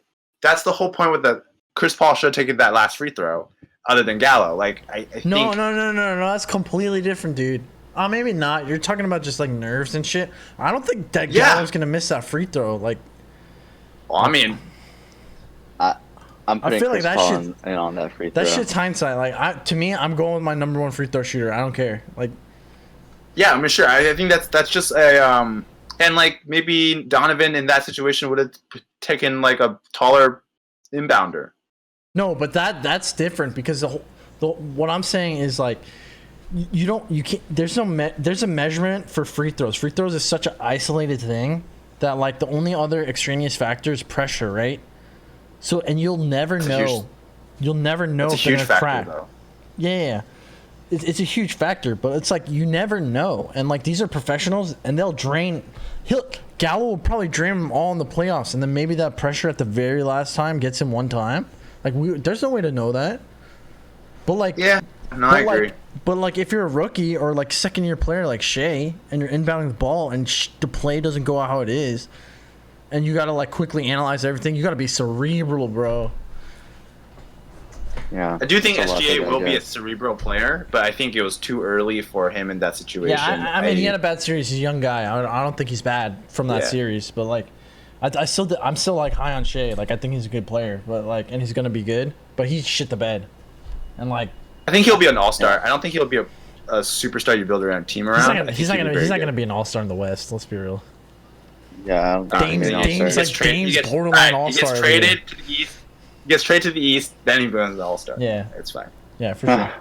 that's the whole point with the Chris Paul should have taken that last free throw, other than Gallo. Like I think No, that's completely different, dude. Maybe not. You're talking about just like nerves and shit. I don't think that Gallo's gonna miss that free throw. Like, well, I mean, I'm putting feel like Chris that Paul shit- in on that free throw. that shit's hindsight. Like, to me, I'm going with my number 1 free throw shooter. I don't care. Like, yeah, I mean, sure. I think that's just a and like maybe Donovan in that situation would have taken like a taller inbounder. no, but that's different because what I'm saying is like, you can't. There's a measurement for free throws. Free throws is such an isolated thing that like the only other extraneous factor is pressure, right? So and you'll never know. You'll never know It's a if they're huge gonna factor, crack. though. Yeah. It's a huge factor, but it's like you never know. And like these are professionals, and they'll drain. Gallo will probably drain them all in the playoffs, and then maybe that pressure at the very last time gets him one time. Like there's no way to know that. But like Yeah, no, I agree. But like if you're a rookie or like second year player like Shea, and you're inbounding the ball, and the play doesn't go out how it is, and you gotta like quickly analyze everything. You gotta be cerebral, bro. Yeah. I do think it's a lot SGA to will be a digest. cerebral player, but I think it was too early for him in that situation. Yeah, I mean, he had a bad series. He's a young guy. I don't think he's bad from that Yeah. series, but like, I'm still like high on Shea. Like, I think he's a good player, but like, and he's gonna be good. But he shit the bed, and like, I think he'll be an all-star. I don't think he'll be a superstar you build around a team around. he's not gonna be an all-star in the West. Let's be real. Yeah, I don't think Dame's- he's an all-star. Dame's like- Dame's borderline all-star He over here. gets traded to the East. He gets traded to the East, then he becomes an all-star. Yeah. It's fine. Yeah, for sure.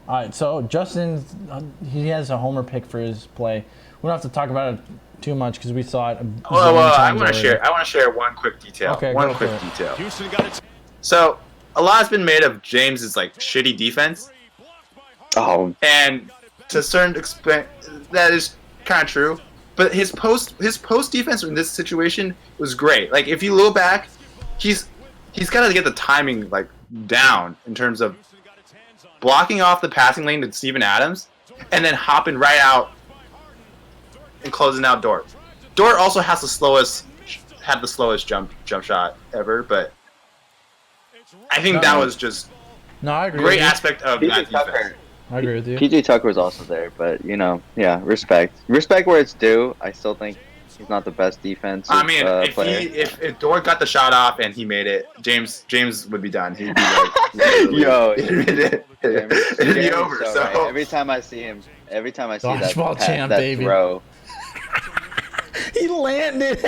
All right, so Justin, he has a homer pick for his play. We don't have to talk about it too much because we saw it. Well, I want to share one quick detail. Okay, one go quick for it. detail. Houston got it. So a lot has been made of James's like shitty defense, Oh, and to a certain extent, that is kind of true. But his post defense in this situation was great. Like if you look back, he's got to get the timing like down in terms of blocking off the passing lane to Steven Adams, and then hopping right out and closing out Dort. Dort also had the slowest jump shot ever, but I think that was just No, I agree. great with you. aspect of that PJ defense. Tucker. I agree with you. PJ Tucker was also there, but yeah, respect where it's due. I still think He's not the best defensive I mean, player. if Dort got the shot off and he made it, James would be done. He'd be like, Yo, it'd be over. So right. Every time I see him, every time I see Dodgeball that champ, that baby. throw, He landed.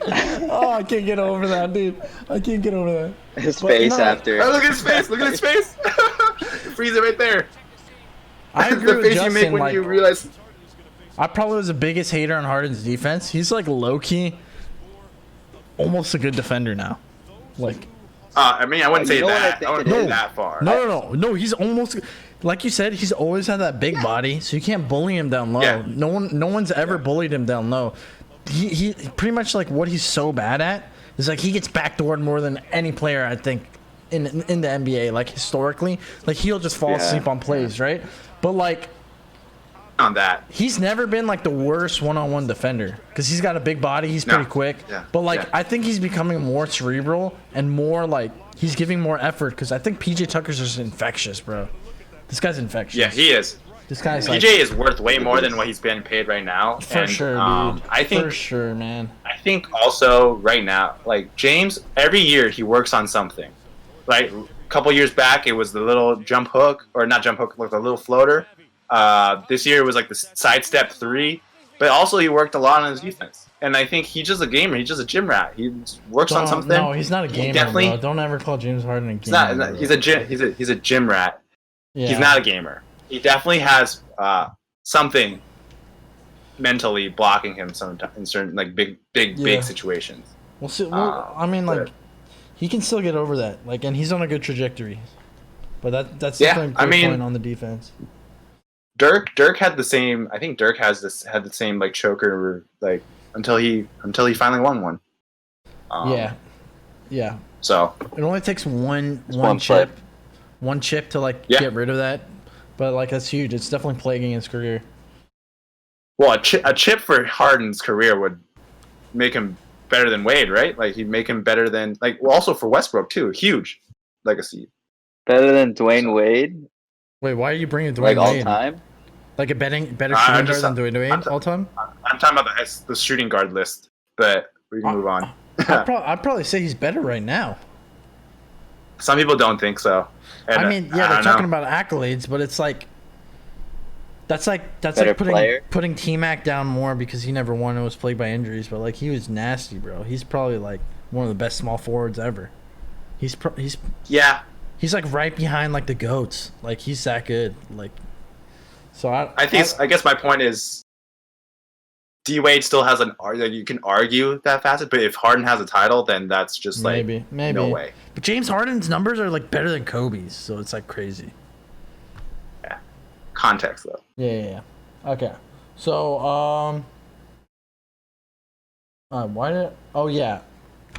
Oh, I can't get over that, dude. I can't get over that. his But face no. after. Oh, look at his face! Look at his face! Freeze it right there. I agree The with face Justin. you make when like, you realize. I probably was the biggest hater on Harden's defense. He's like low key, almost a good defender now. Like, I mean, I wouldn't say You know what I that. think I wouldn't it go is? that far. no. He's almost, like you said, he's always had that big body, so you can't bully him down low. Yeah. No one's ever bullied him down low. He pretty much like what he's so bad at is like he gets backdoored more than any player I think in the NBA. Like historically, like he'll just fall asleep on plays, right? But like. On that. He's never been like the worst one-on-one defender because he's got a big body. He's pretty quick. Yeah. But like, Yeah. I think he's becoming more cerebral and more like he's giving more effort because I think PJ Tucker's just infectious, bro. This guy's infectious. Yeah, he is. This guy's PJ like, is worth way more than what he's being paid right now. for sure, dude. I think for sure, man. I think also right now, like James, every year he works on something. Like a couple years back, it was the little jump hook, or not jump hook, like the little floater. This year it was like the sidestep 3, but also he worked a lot on his defense. And I think he's just a gamer. He's just a gym rat. He works on something. No, he's not a gamer, definitely- bro. Don't ever call James Harden a gamer. He's not. bro. He's a gym rat. Yeah. He's not a gamer. He definitely has something mentally blocking him sometimes in certain like big situations. We'll see. I mean, like, he can still get over that. Like, and he's on a good trajectory. But that's Yeah, definitely a I great mean- point on the defense. Dirk had the same. I think Dirk had the same like choker like until he finally won one. Yeah. So It only takes one one chip, play. one chip to like Yeah. get rid of that. But like that's huge. It's definitely plaguing his career. well, a chip for Harden's career would make him better than Wade, right? Like he'd make him better than also for Westbrook too. Huge legacy. Better than Dwayne Wade, Wait, why are you bringing Dwayne like all Wade? time. Like a better shooting I'm guard just- than Dwayne I'm Wade all time? I'm talking about the shooting guard list, but we can move on. I'd probably say he's better right now. Some people don't think so. And, I mean, yeah, I they're don't talking know. about accolades, but it's like that's Better like player? putting T-Mac down more because he never won and was plagued by injuries. But like he was nasty, bro. He's probably like one of the best small forwards ever. He's Yeah, He's like right behind like the goats. Like he's that good. Like, so I guess my point is, D Wade still has you can argue that facet, but if Harden has a title, then that's just like maybe no way. But James Harden's numbers are like better than Kobe's, so it's like crazy. Yeah, context though. Yeah. Okay. So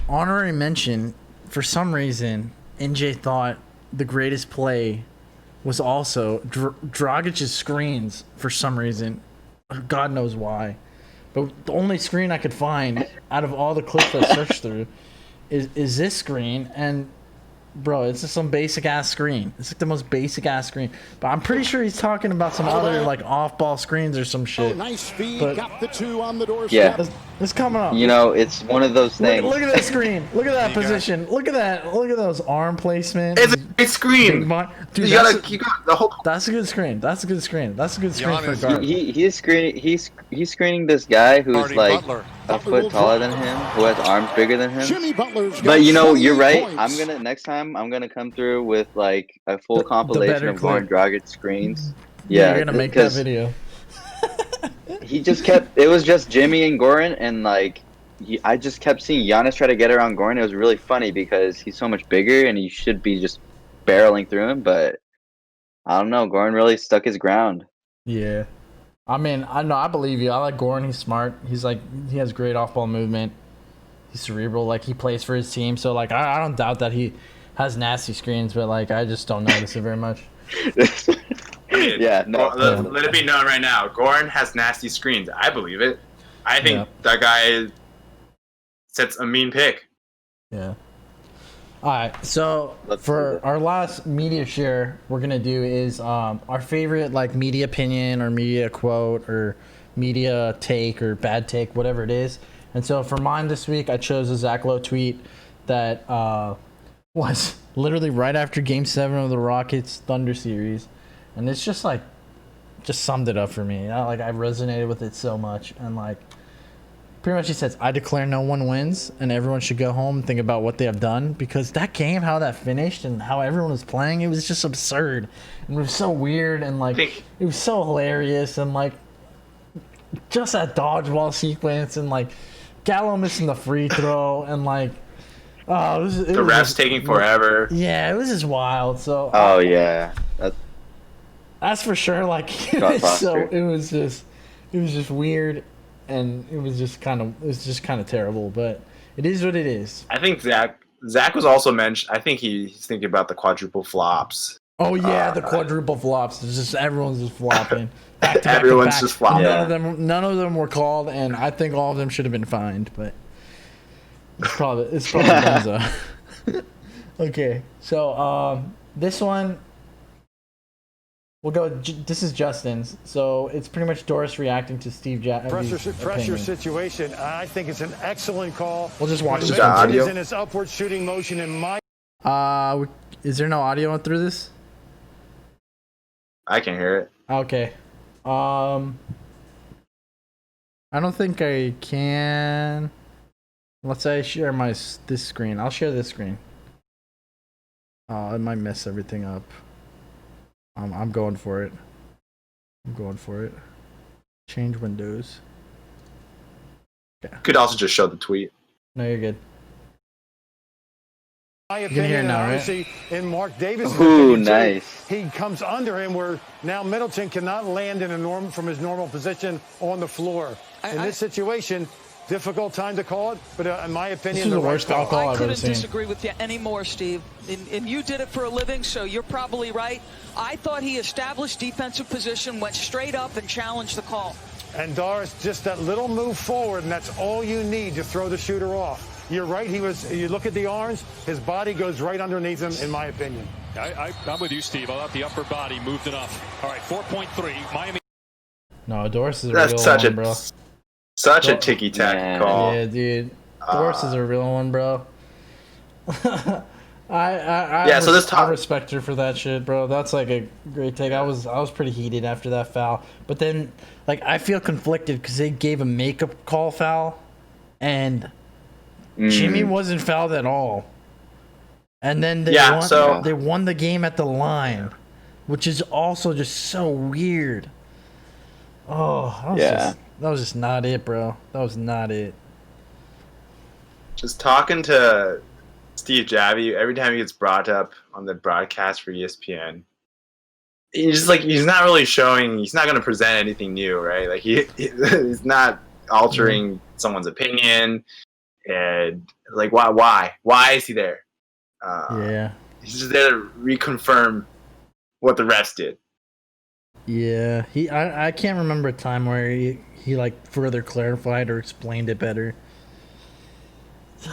honorary mention. For some reason, NJ thought the greatest play was also Dragic's screens for some reason. God knows why. But the only screen I could find out of all the clips I searched through is this screen. And, bro, it's just some basic-ass screen. It's like the most basic-ass screen. But I'm pretty sure he's talking about some other, like, off-ball screens or some shit. Nice feed, But- got the 2 on the doorstep. Yeah. It's coming up. You know, it's one of those things. Look at that screen. Look at that position. Look at that. Look at those arm placement. It's a great screen. Dude, you got the whole. that's a good screen. That's a good screen for a guard. He's screening. He's screening this guy who's Marty like Butler. a foot taller than him, who has arms bigger than him. Jimmy Butler's got But you know, you're 28 right. points. Next time I'm gonna come through with like a full The compilation better of Goran clip. Dragic screens. Yeah, You're gonna make that because video. he just kept. It was just Jimmy and Goran, and like I just kept seeing Giannis try to get around Goran. It was really funny because he's so much bigger, and he should be just barreling through him. But I don't know. Goran really stuck his ground. Yeah. I mean, I believe you. I like Goran. He's smart. He has great off-ball movement. He's cerebral. Like, he plays for his team. So, like, I don't doubt that he has nasty screens, but, like, I just don't notice it very much. I mean, Yeah, no. Let it be known right now. Goran has nasty screens. I believe it. I think Yeah. that guy sets a mean pick. Yeah. All right. So Let's do for it. our last media share, we're gonna do is our favorite like media opinion or media quote or media take or bad take, whatever it is. And so for mine this week, I chose a Zach Lowe tweet that was literally right after Game 7 of the Rockets Thunder series, and it's just like, just summed it up for me. I resonated with it so much, and like, pretty much he says, I declare no one wins, and everyone should go home and think about what they have done, because that game, how that finished, and how everyone was playing, it was just absurd, and it was so weird, and like, it was so hilarious, and like, just that dodgeball sequence, and like, Gallo missing the free throw, and like, the refs taking forever. Yeah, it was just wild. So. Oh yeah, that's for sure. Like, it was just weird, and it was just kind of terrible. But it is what it is. I think Zach was also mentioned. I think he's thinking about the quadruple flops. Oh yeah, the quadruple flops. It's just everyone's just flopping. Back to back Everyone's to back. just flopping. None of them were called, and I think all of them should have been fined. But it's probably Benza. Okay, so this one we'll go. This is Justin's. So it's pretty much Doris reacting to Steve Javi's pressure situation. I think it's an excellent call. We'll just watch the audio. Is in his upward shooting motion in my. Is there no audio through this? I can hear it. Okay. I don't think I can. Let's say I share this screen. I'll share this screen. It might mess everything up. I'm going for it. Change windows. Yeah. Could also just show the tweet. No, you're good. My You can hear opinion, it now, right? obviously, in Mark Davis' Ooh, opinion, nice. he comes under him where now Middleton cannot land from his normal position on the floor. In this situation, difficult time to call it, but in my opinion, This is the worst foul call I I've ever couldn't seen. disagree with you anymore, Steve. And you did it for a living, so you're probably right. I thought he established defensive position, went straight up and challenged the call. And Doris, just that little move forward, and that's all you need to throw the shooter off. You're right. You look at the arms, his body goes right underneath him, in my opinion. I'm with you, Steve. I thought the upper body moved enough. All right, 4.3. Miami. No, Doris is a That's real such one, bro. Such a ticky-tack call. Yeah, dude. Doris is a real one, bro. I respect her for that shit, bro. That's like a great take. I was pretty heated after that foul, but then like I feel conflicted because they gave a makeup call foul, and Jimmy wasn't fouled at all. And then they won the game at the line, which is also just so weird. Oh, that was just not it, bro. That was not it. Just talking to Steve Javi, every time he gets brought up on the broadcast for ESPN, he's not really showing. He's not going to present anything new, right? Like he's not altering someone's opinion. And like, why is he there? He's just there to reconfirm what the refs did. Yeah, I can't remember a time where he like further clarified or explained it better.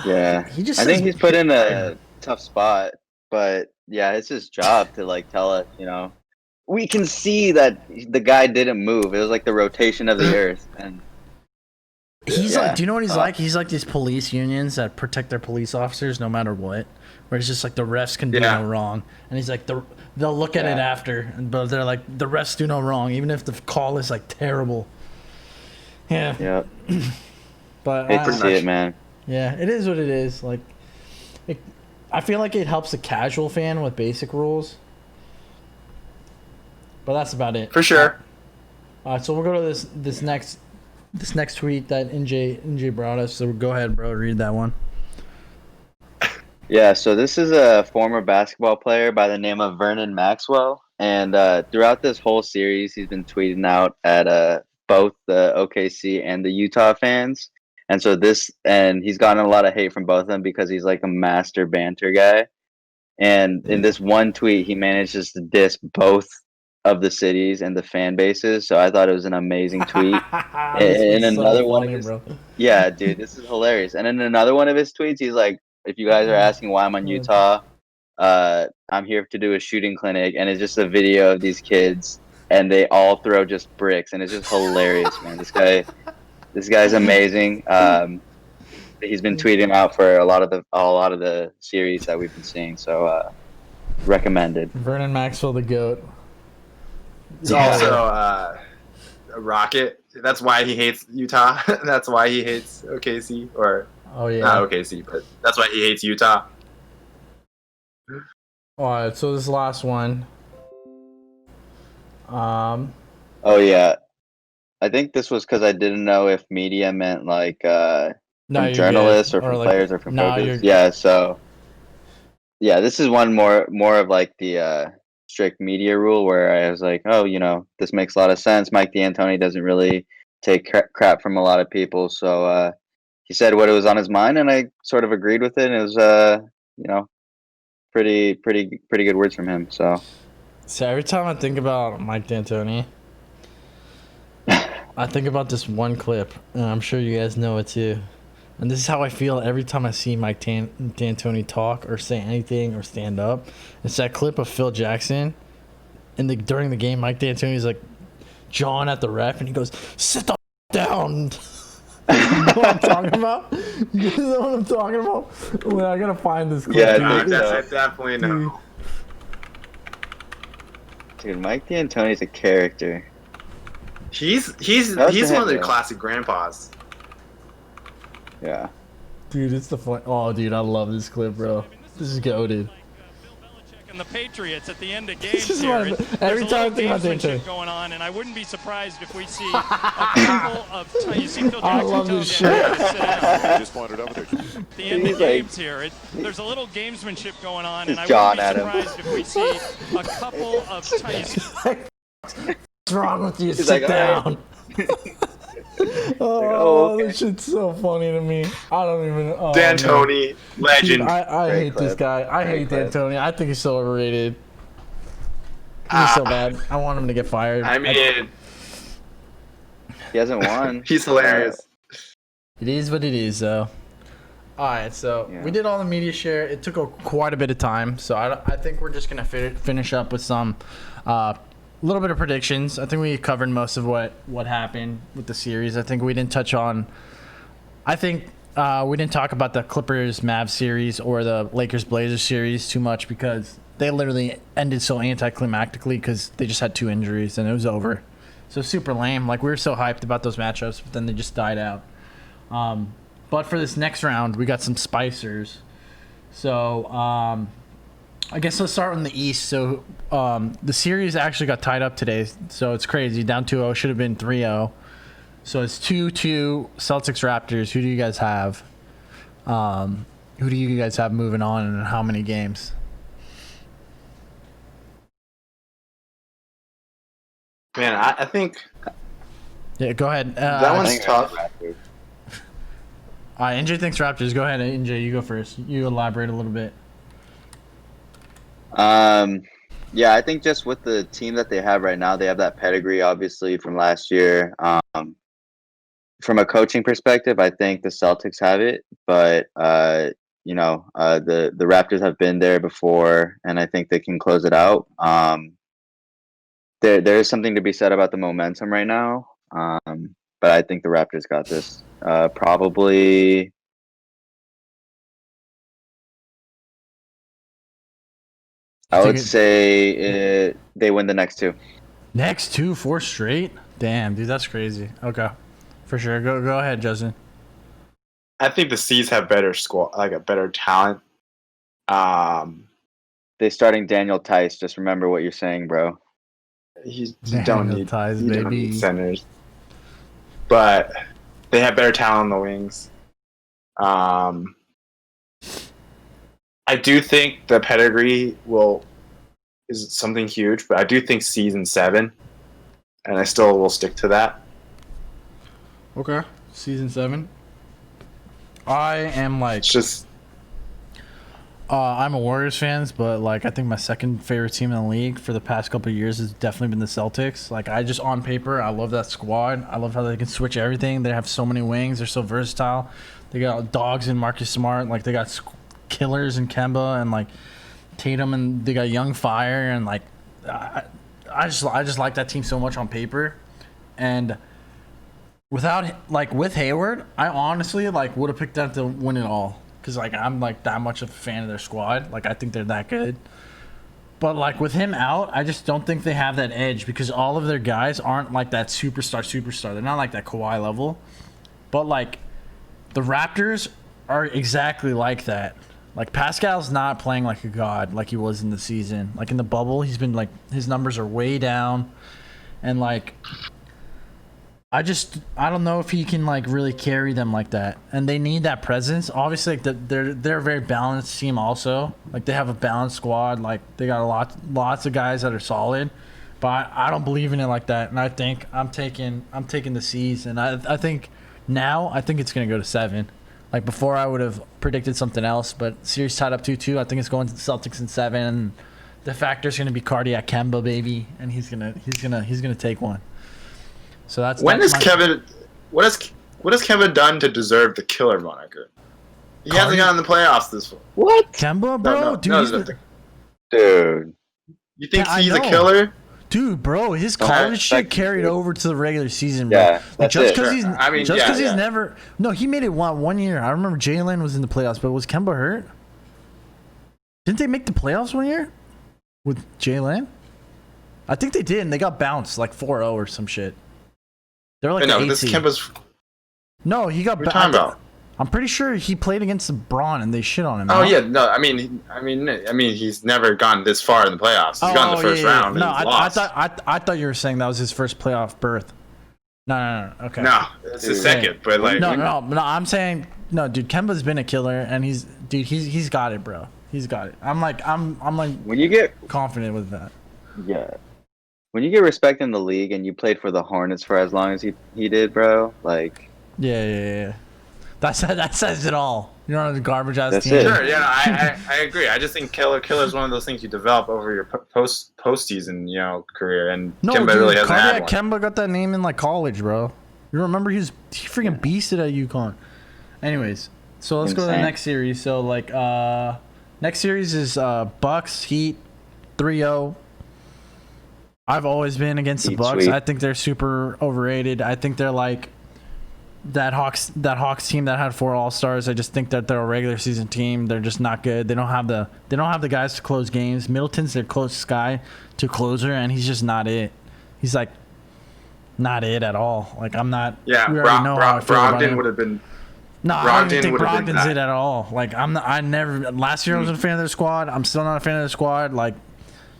Yeah, I think he's put in a tough spot, but yeah, it's his job to like tell us, we can see that the guy didn't move. It was like the rotation of the earth, and he's like, do you know what he's like? He's like these police unions that protect their police officers no matter what. Where it's just like the refs can do no wrong, and he's like they'll look at it after, but they're like the refs do no wrong, even if the call is like terrible. Yeah. Yeah. But hate to see it, man. Yeah, it is what it is. Like, I feel like it helps the casual fan with basic rules, but that's about it. For sure. All right, so we'll go to this next tweet that NJ brought us. So go ahead, bro, read that one. Yeah, so this is a former basketball player by the name of Vernon Maxwell, and throughout this whole series, he's been tweeting out at both the OKC and the Utah fans. And so he's gotten a lot of hate from both of them because he's like a master banter guy. And in this one tweet, he manages to diss both of the cities and the fan bases. So I thought it was an amazing tweet. And another one, yeah, dude, this is hilarious. And in another one of his tweets, he's like, if you guys are asking why I'm on Utah, I'm here to do a shooting clinic. And it's just a video of these kids and they all throw just bricks, and it's just hilarious, man. This guy's amazing. He's been tweeting out for a lot of the series that we've been seeing, so recommended. Vernon Maxwell, the GOAT. He's also a Rocket. That's why he hates Utah. That's why he hates OKC, or not OKC, but that's why he hates Utah. All right, so this last one. Oh yeah, I think this was because I didn't know if media meant like from journalists or from players or from coaches. Yeah, so yeah, this is one more of like the strict media rule where I was like, oh, this makes a lot of sense. Mike D'Antoni doesn't really take crap from a lot of people, so he said what was on his mind, and I sort of agreed with it. And it was pretty good words from him. So every time I think about Mike D'Antoni, I think about this one clip, and I'm sure you guys know it too. And this is how I feel every time I see Mike D'Antoni talk or say anything or stand up. It's that clip of Phil Jackson. During the game, Mike D'Antoni's like jawing at the ref, and he goes, "Sit the down." You know what I'm talking about? You know what I'm talking about? Well, I gotta find this clip. Yeah, I definitely know. Dude, Mike D'Antoni's a character. He's one of the classic grandpas. Yeah. Dude, it's the fun. Oh, dude, I love this clip, bro. This is goated. And the Patriots at the end of games here. Every time I think about D'Antoni going on, and I wouldn't be surprised if we see a couple of you see Phil Jackson I love this shit. Just wandered over there. At the end of games here, there's a little gamesmanship going on, and I wouldn't be surprised if we see a couple of What's wrong with you? Sit down. This shit's so funny to me. I don't even. D'Antoni, legend. Dude, I hate this guy. I hate D'Antoni. I think he's so overrated. He's so bad. I want him to get fired. I mean, he hasn't won. He's hilarious. It is what it is, though. All right, so we did all the media share. It took quite a bit of time, so I think we're just gonna finish up with some. Little bit of predictions. I think we covered most of what happened with the series. I think we didn't touch on. I think we didn't talk about the Clippers Mavs series or the Lakers Blazers series too much because they literally ended so anticlimactically because they just had 2 injuries and it was over. So super lame. Like we were so hyped about those matchups, but then they just died out. But for this next round, we got some spicers. So I guess let's start in the East. So the series actually got tied up today, so it's crazy. Down 2-0, should have been 3-0. So it's 2-2 Celtics Raptors. Who do you guys have? Who do you guys have moving on and how many games? Man, I think. Yeah, go ahead. That one's tough. All right, NJ thinks Raptors. Go ahead, NJ. You go first. You elaborate a little bit. Yeah, I think just with the team that they have right now, they have that pedigree, obviously, from last year. From a coaching perspective, I think the Celtics have it, but the Raptors have been there before, and I think they can close it out. There is something to be said about the momentum right now, but I think the Raptors got this. Probably. I would say they win the next 2. Next 2, 4 straight? Damn, dude, that's crazy. Okay, for sure. Go ahead, Justin. I think the C's have better squad, like a better talent. They starting Daniel Tice. Just remember what you're saying, bro. You don't need centers, but they have better talent on the wings. I do think the pedigree is something huge, but I do think season 7, and I still will stick to that. Okay, season 7. I am like I'm a Warriors fan, but like I think my second favorite team in the league for the past couple of years has definitely been the Celtics. Like I just on paper, I love that squad. I love how they can switch everything. They have so many wings. They're so versatile. They got dogs in Marcus Smart. Like they got killers in Kemba and like Tatum, and they got young fire, and like I just like that team so much on paper, and with Hayward, I honestly would have picked them to win it all because I'm that much of a fan of their squad. I think they're that good. But with him out, I just don't think they have that edge because all of their guys aren't that superstar. They're not that Kawhi level. But the Raptors are exactly like that. Pascal's not playing like a god like he was in the season. In the bubble, he's been his numbers are way down, and I don't know if he can really carry them like that. And they need that presence. Obviously, they're a very balanced team. Also, they have a balanced squad. They got lots of guys that are solid. But I don't believe in it like that. And I think I'm taking the C's. And I think it's gonna go to 7. Before, I would have predicted something else. But series tied up 2-2. I think it's going to the Celtics in 7. And the factor's gonna be Cardiac Kemba, baby, and he's gonna take one. So what has Kevin done to deserve the killer moniker? He hasn't gotten in the playoffs this far. What? Kemba, bro? Dude. You think he's a killer? Dude, bro, his college shit carried over to the regular season, bro. Yeah, just because he's he's never. No, he made it one year. I remember Jalen was in the playoffs, but was Kemba hurt? Didn't they make the playoffs one year with Jalen? I think they did, and they got bounced 4-0 or some shit. They were this Kemba's. No, he got. What are you talking about? I'm pretty sure he played against LeBron and they shit on him. Oh yeah, no, I mean, he's never gone this far in the playoffs. He's gone in the first round. No, and he's lost. I thought you were saying that was his first playoff berth. No. Okay. No, it's his second, but No. I'm saying no, dude. Kemba's been a killer, and he's got it, bro. He's got it. I'm when you get confident with that. Yeah. When you get respect in the league and you played for the Hornets for as long as he did, bro, Yeah. That says it all. You know, the garbage ass That's team. it. Sure, yeah, I agree. I just think killer is one of those things you develop over your postseason, career, and Kemba really hasn't had one. Kemba got that name in college, bro. You remember he freaking beasted at UConn. Anyways, so let's go to the next series. So next series is Bucks Heat 3-0. I've always been against the Bucks. I think they're super overrated. I think they're that Hawks team that had 4 All-Stars. I just think that they're a regular season team. They're just not good. They don't have the guys to close games. Middleton's their closest guy to closer, and he's just not it. He's not it at all. I'm not. Yeah, Brogdon would have been. No, I don't even think Brogdon's it at all. I never. Last year I wasn't a fan of their squad. I'm still not a fan of their squad.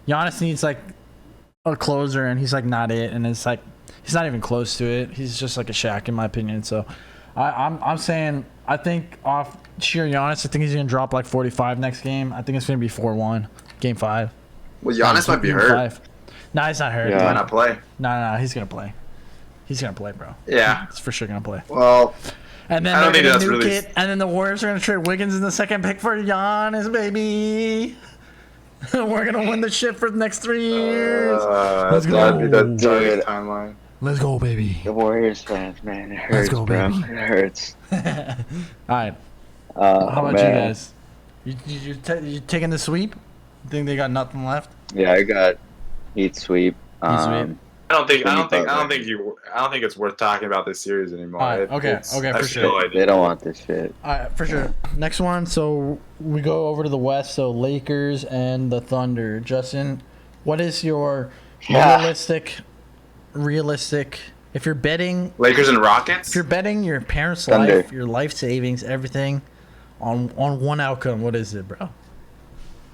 Giannis needs a closer, and he's not it, and it's he's not even close to it. He's just a Shaq in my opinion. So I'm saying I think off sheer Giannis, I think he's gonna drop 45 next game. I think it's gonna be 4-1, game 5. Well, Giannis might be hurt. No, he's not hurt. He might not play. No, he's gonna play. He's gonna play, bro. Yeah, he's for sure gonna play. Well, and then they're gonna nuke it, and then the Warriors are gonna trade Wiggins in the second pick for Giannis, baby. We're gonna win the shit for the next 3 years. Let's go. That'd be the dark timeline. Let's go, baby. The Warriors fans, man, it hurts, Let's go, bro. baby. It hurts. All right. How about you guys? You taking the sweep? Think they got nothing left? Yeah, I got Heat sweep. I don't think it's worth talking about this series anymore. Right, okay, for sure. They don't want this shit. All right, for sure. Next one. So we go over to the West. So Lakers and the Thunder. Justin, what is your realistic? If you're betting Lakers and Rockets, if you're betting your parents' Thunder. life, your life savings, everything, on one outcome, what is it, bro?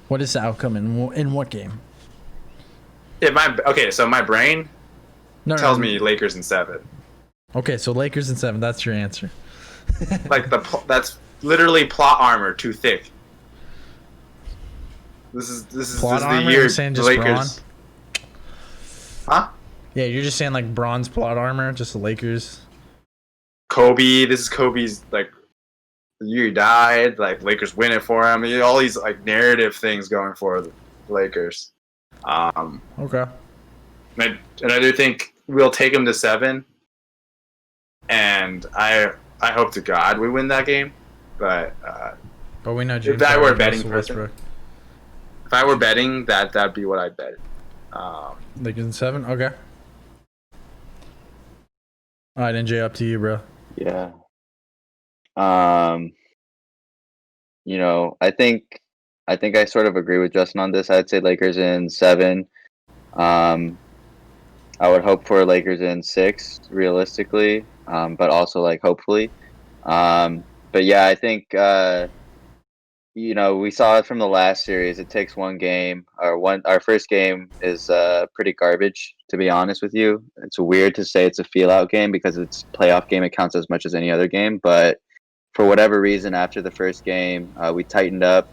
What is the outcome in what game? So my brain tells me Lakers in 7. Okay, so Lakers in 7. That's your answer. That's literally plot armor too thick. This is the year you're saying the just Lakers. Braun? Huh? Yeah, you're just saying bronze plot armor, just the Lakers. Kobe. This is Kobe's the year he died. Lakers win it for him. All these narrative things going for the Lakers. Okay. And I do think we'll take him to 7. And I hope to God we win that game. But we know James if I were a betting Harden person, if I were betting, that'd be what I'd bet. Lakers in 7. Okay. All right, NJ, up to you, bro. Yeah. You know, I think I sort of agree with Justin on this. I'd say Lakers in 7. I would hope for Lakers in 6, realistically, but also like hopefully. But yeah, I think you know, we saw it from the last series. It takes one game. Our first game is pretty garbage, to be honest with you. It's weird to say it's a feel out game because it's playoff game. It counts as much as any other game, but for whatever reason, after the first game, we tightened up.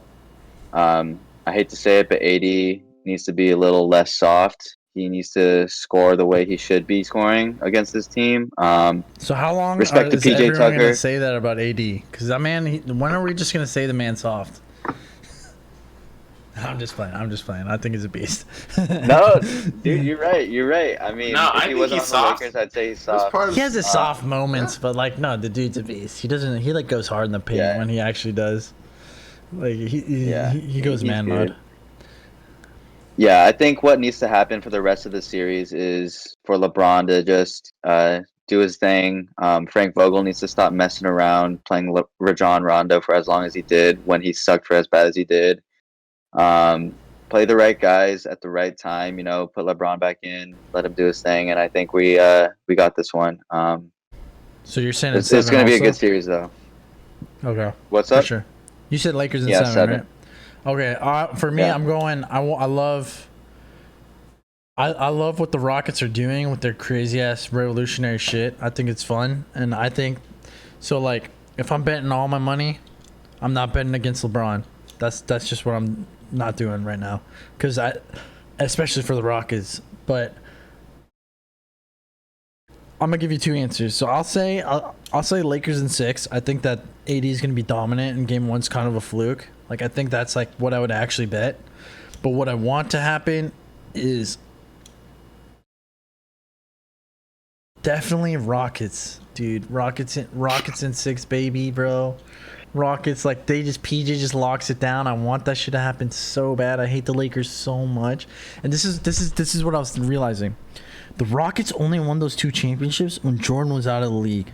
I hate to say it, but AD needs to be a little less soft. He needs to score the way he should be scoring against this team. So how long respect to is PJ everyone Tucker. going to say that about AD? Because that man, when are we just going to say the man's soft? I'm just playing. I think he's a beast. No, dude, you're right. I mean, No, if I he think wasn't he's on the soft. Lakers, I'd say he's soft. He has his soft moments, but like, no, the dude's a beast. He doesn't. He like goes hard in the paint when he actually does. Like he goes man mode. Yeah, I think what needs to happen for the rest of the series is for LeBron to just do his thing. Frank Vogel needs to stop messing around playing Rajon Rondo for as long as he did when he sucked for as bad as he did. Play the right guys at the right time. You know, put LeBron back in, let him do his thing, and I think we got this one. So you're saying it's going to be a good series, though. Okay. What's up? For sure. You said Lakers in 7, right? Okay. For me, I'm going. I love what the Rockets are doing with their crazy ass revolutionary shit. I think it's fun, and I think so. Like, if I'm betting all my money, I'm not betting against LeBron. That's just what I'm not doing right now, because especially for the Rockets. But I'm gonna give you 2 answers. So I'll say Lakers in 6. I think that AD is gonna be dominant, and Game 1's kind of a fluke. Like, I think that's like what I would actually bet. But what I want to happen is definitely Rockets, dude. Rockets in 6, baby, bro. Rockets, like, PJ just locks it down. I want that shit to happen so bad. I hate the Lakers so much. And this is what I was realizing. The Rockets only won those 2 championships when Jordan was out of the league.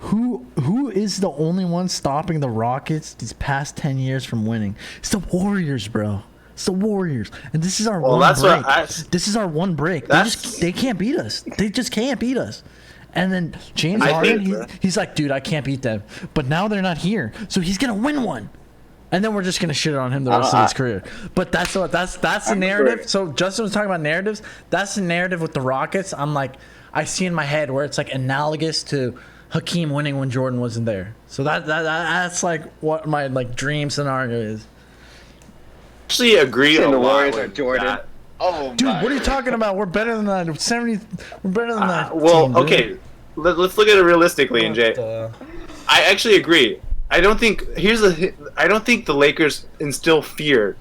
Who is the only one stopping the Rockets these past 10 years from winning? It's the Warriors, bro. It's the Warriors. And this is our one break. This is our one break. They can't beat us. They just can't beat us. And then James Harden, he's like, dude, I can't beat them. But now they're not here. So he's going to win one. And then we're just going to shit on him the rest of his career. But that's the narrative. So Justin was talking about narratives. That's the narrative with the Rockets. I'm like, I see in my head where it's like analogous to Hakeem winning when Jordan wasn't there. So that's like what my like dream scenario is. Actually agree a the lot Warriors with are Jordan. that. Oh, dude, what are you talking about? We're better than that. 70. We're better than that. Well, team, okay. Let's look at it realistically, NJ. I actually agree. I don't think the Lakers instill fear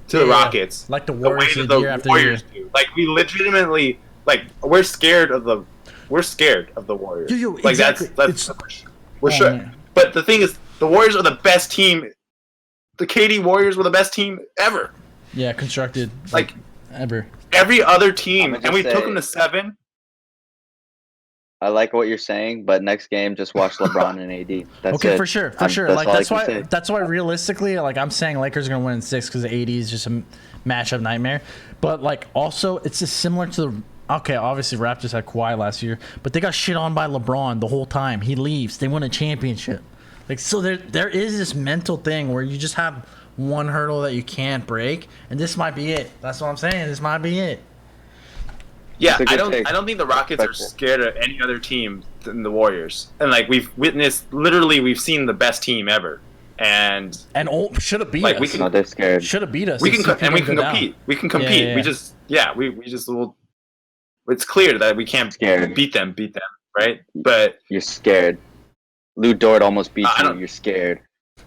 to the Rockets like the Warriors the way that the Warriors do. Like, we legitimately, like, we're scared of the Warriors. Like, exactly. that's we're sure. Man. But the thing is, the Warriors are the best team. The KD Warriors were the best team ever. Yeah, constructed like ever. Every other team, and we took them to 7. I like what you're saying, but next game, just watch LeBron and AD. That's okay, it. for sure. Like, that's why realistically, like, I'm saying Lakers are gonna win in 6 because AD is just a matchup nightmare. But like, also, it's just similar to the. Okay, obviously Raptors had Kawhi last year, but they got shit on by LeBron the whole time. He leaves, they win a championship. Like, so there is this mental thing where you just have one hurdle that you can't break, and this might be it. That's what I'm saying. This might be it. Yeah, I don't think the Rockets are scared of any other team than the Warriors. And like, we've seen the best team ever. And should have beat us. They're scared. Should have beat us. We can compete. We can compete. Yeah. We just will. It's clear that we can't beat them, right? But you're scared. Lou Dort almost beat you. You're scared.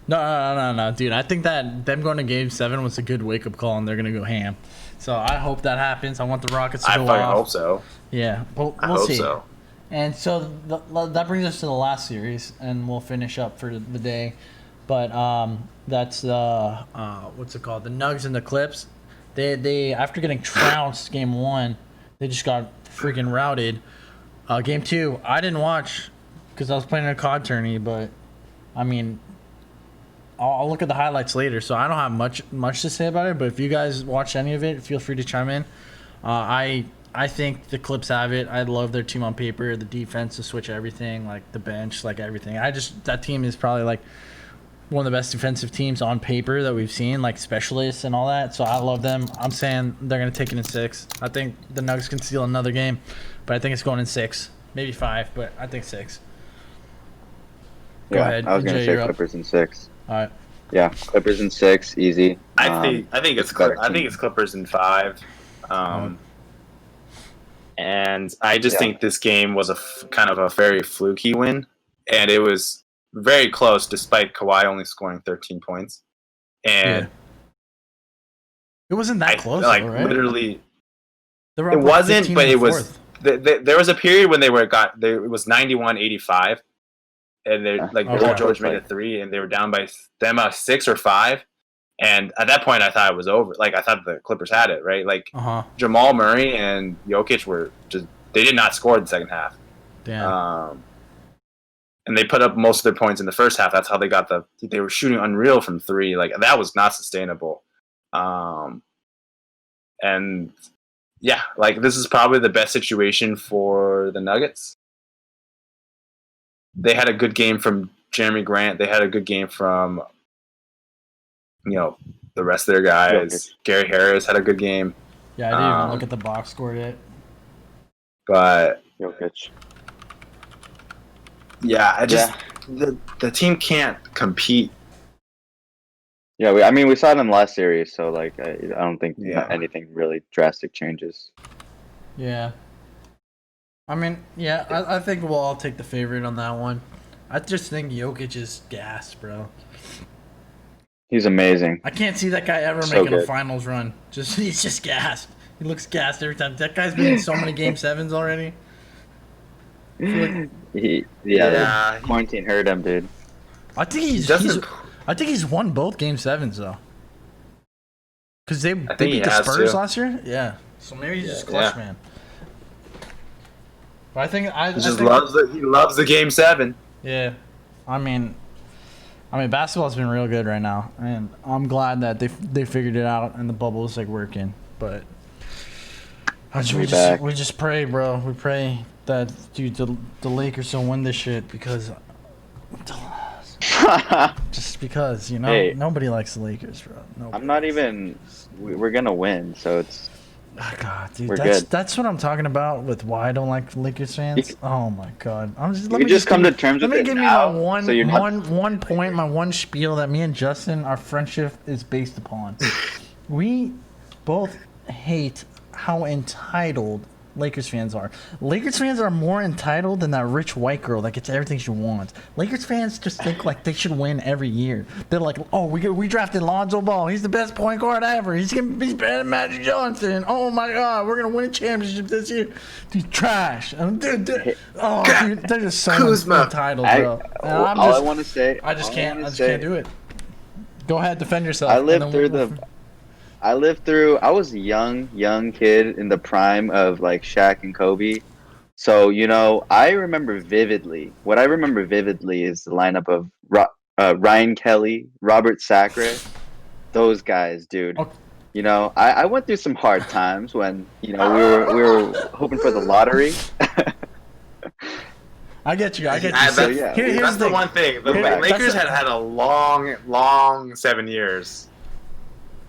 No, dude. I think that them going to Game 7 was a good wake-up call, and they're going to go ham. So I hope that happens. I want the Rockets to go off. I hope so. Yeah, we'll see. So. And so that brings us to the last series, and we'll finish up for the day. But that's the what's it called? The Nugs and the Clips. They after getting trounced game 1, they just got freaking routed. Game 2, I didn't watch because I was playing in a COD tourney, but I mean, I'll look at the highlights later, so I don't have much to say about it. But if you guys watch any of it, feel free to chime in. I think the Clips have it. I love their team on paper, the defense, the switch, everything, like the bench, like everything. That team is probably like one of the best defensive teams on paper that we've seen, like specialists and all that. So I love them. I'm saying they're gonna take it in 6. I think the Nuggets can steal another game, but I think it's going in 6, maybe 5, but I think 6. Go ahead. I was gonna NJ, say Clippers in 6. All right. Yeah, Clippers in 6, easy. I think it's Clippers in 5. And I just think this game was kind of a very fluky win, and it was very close despite Kawhi only scoring 13 points. And it wasn't that close, like, though, right? Literally, it wasn't, but it was. There was a period when it was 91-85, and they Paul George made a 3, and they were down by 6 or 5. And at that point, I thought it was over. Like, I thought the Clippers had it, right? Like, Jamal Murray and Jokic they did not score in the second half. Damn. And they put up most of their points in the first half. That's how they were shooting unreal from 3. Like, that was not sustainable. And yeah, like, this is probably the best situation for the Nuggets. They had a good game from Jeremy Grant. They had a good game from, the rest of their guys. Jokic. Gary Harris had a good game. Yeah, I didn't even look at the box score yet. But Jokic. Yeah, the team can't compete. Yeah, we saw it in the last series, so like I don't think anything really drastic changes. Yeah. I mean, yeah, I think we'll all take the favorite on that one. I just think Jokic is gassed, bro. He's amazing. I can't see that guy ever making a finals run. He's just gassed. He looks gassed every time. That guy's been in so many Game 7s already. Quarantine hurt him, dude. I think he's won both Game 7s though. Because they beat the Spurs last year. Yeah, so maybe he's just clutch man. But I think he loves the Game 7. Yeah, I mean, basketball's been real good right now, and I'm glad that they figured it out and the bubble is like working. But we just pray, bro. We pray that the Lakers don't win this shit because just because nobody likes the Lakers, bro. Nobody. I'm not even. We're gonna win, so it's. Oh, God, dude, we're good. That's what I'm talking about with why I don't like Lakers fans. Oh my God, let me just come to terms with it. Let me give me my one point, my one spiel that me and Justin, our friendship is based upon. We both hate how entitled Lakers fans are. Lakers fans are more entitled than that rich white girl that gets everything she wants. Lakers fans just think like they should win every year. They're like, oh, we drafted Lonzo Ball. He's the best point guard ever. He's better than Magic Johnson. Oh my God, we're gonna win a championship this year. Dude, trash. Dude, they're just so entitled, bro. I want to say, I just can't do it. Go ahead, defend yourself. I was a young kid in the prime of like Shaq and Kobe. So, I remember vividly. What I remember vividly is the lineup of Ryan Kelly, Robert Sacre, those guys, dude. Okay. I went through some hard times when, we were hoping for the lottery. I get you. That's the one thing. The Lakers had a long 7 years.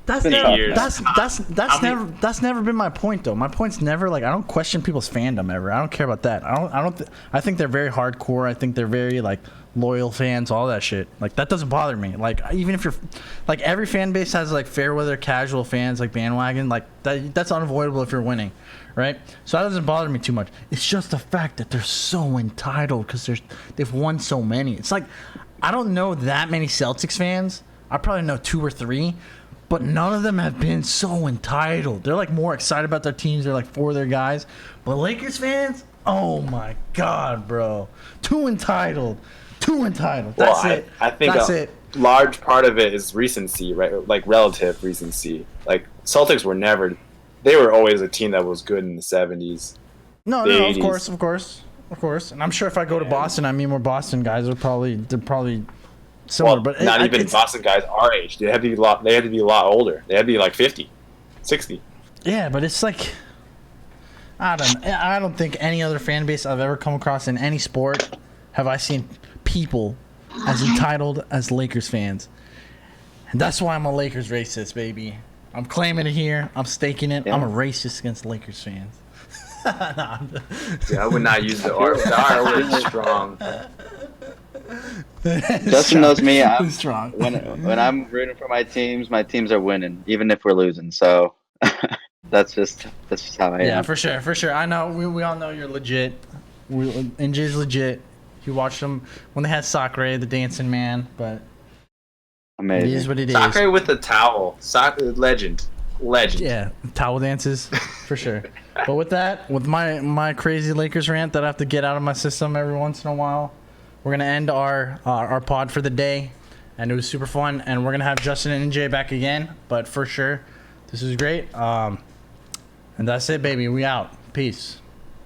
That's never been my point though. My point's never like I don't question people's fandom ever. I don't care about that. I think they're very hardcore. I think they're very like loyal fans, all that shit. Like that doesn't bother me. Like even if you're like every fan base has like fair weather casual fans like bandwagon. Like that's unavoidable if you're winning, right? So that doesn't bother me too much. It's just the fact that they're so entitled because they've won so many. It's like I don't know that many Celtics fans. I probably know 2 or 3. But none of them have been so entitled. They're like more excited about their teams. They're like for their guys. But Lakers fans, oh my God, bro, too entitled. That's it. I think that's it. large part of it is recency, right? Like relative recency. Like Celtics were never, they were always a team that was good in the 70s. No, the no, 80s. of course. And I'm sure if I go to Boston, I mean, more Boston guys are probably similar. Well, but not even Boston guys our age. They had to be a lot older. They had to be like 50, 60. Yeah, but it's like I don't think any other fan base I've ever come across in any sport have I seen people as entitled as Lakers fans. And that's why I'm a Lakers racist, baby. I'm claiming it here. I'm staking it. Yeah. I'm a racist against Lakers fans. Nah. Yeah, I would not use the R. The R word is strong. Justin knows me. I'm strong. When I'm rooting for my teams are winning, even if we're losing. So that's just how I am. Yeah, for sure. I know. We all know you're legit. NJ's legit. You watched them when they had Sakura, the dancing man, but amazing. It is what it is. Sakura with the towel. Legend. Yeah, towel dances for sure. But with my crazy Lakers rant that I have to get out of my system every once in a while, we're gonna end our pod for the day, and it was super fun. And we're gonna have Justin and NJ back again. But for sure, this is great. And that's it, baby. We out. Peace.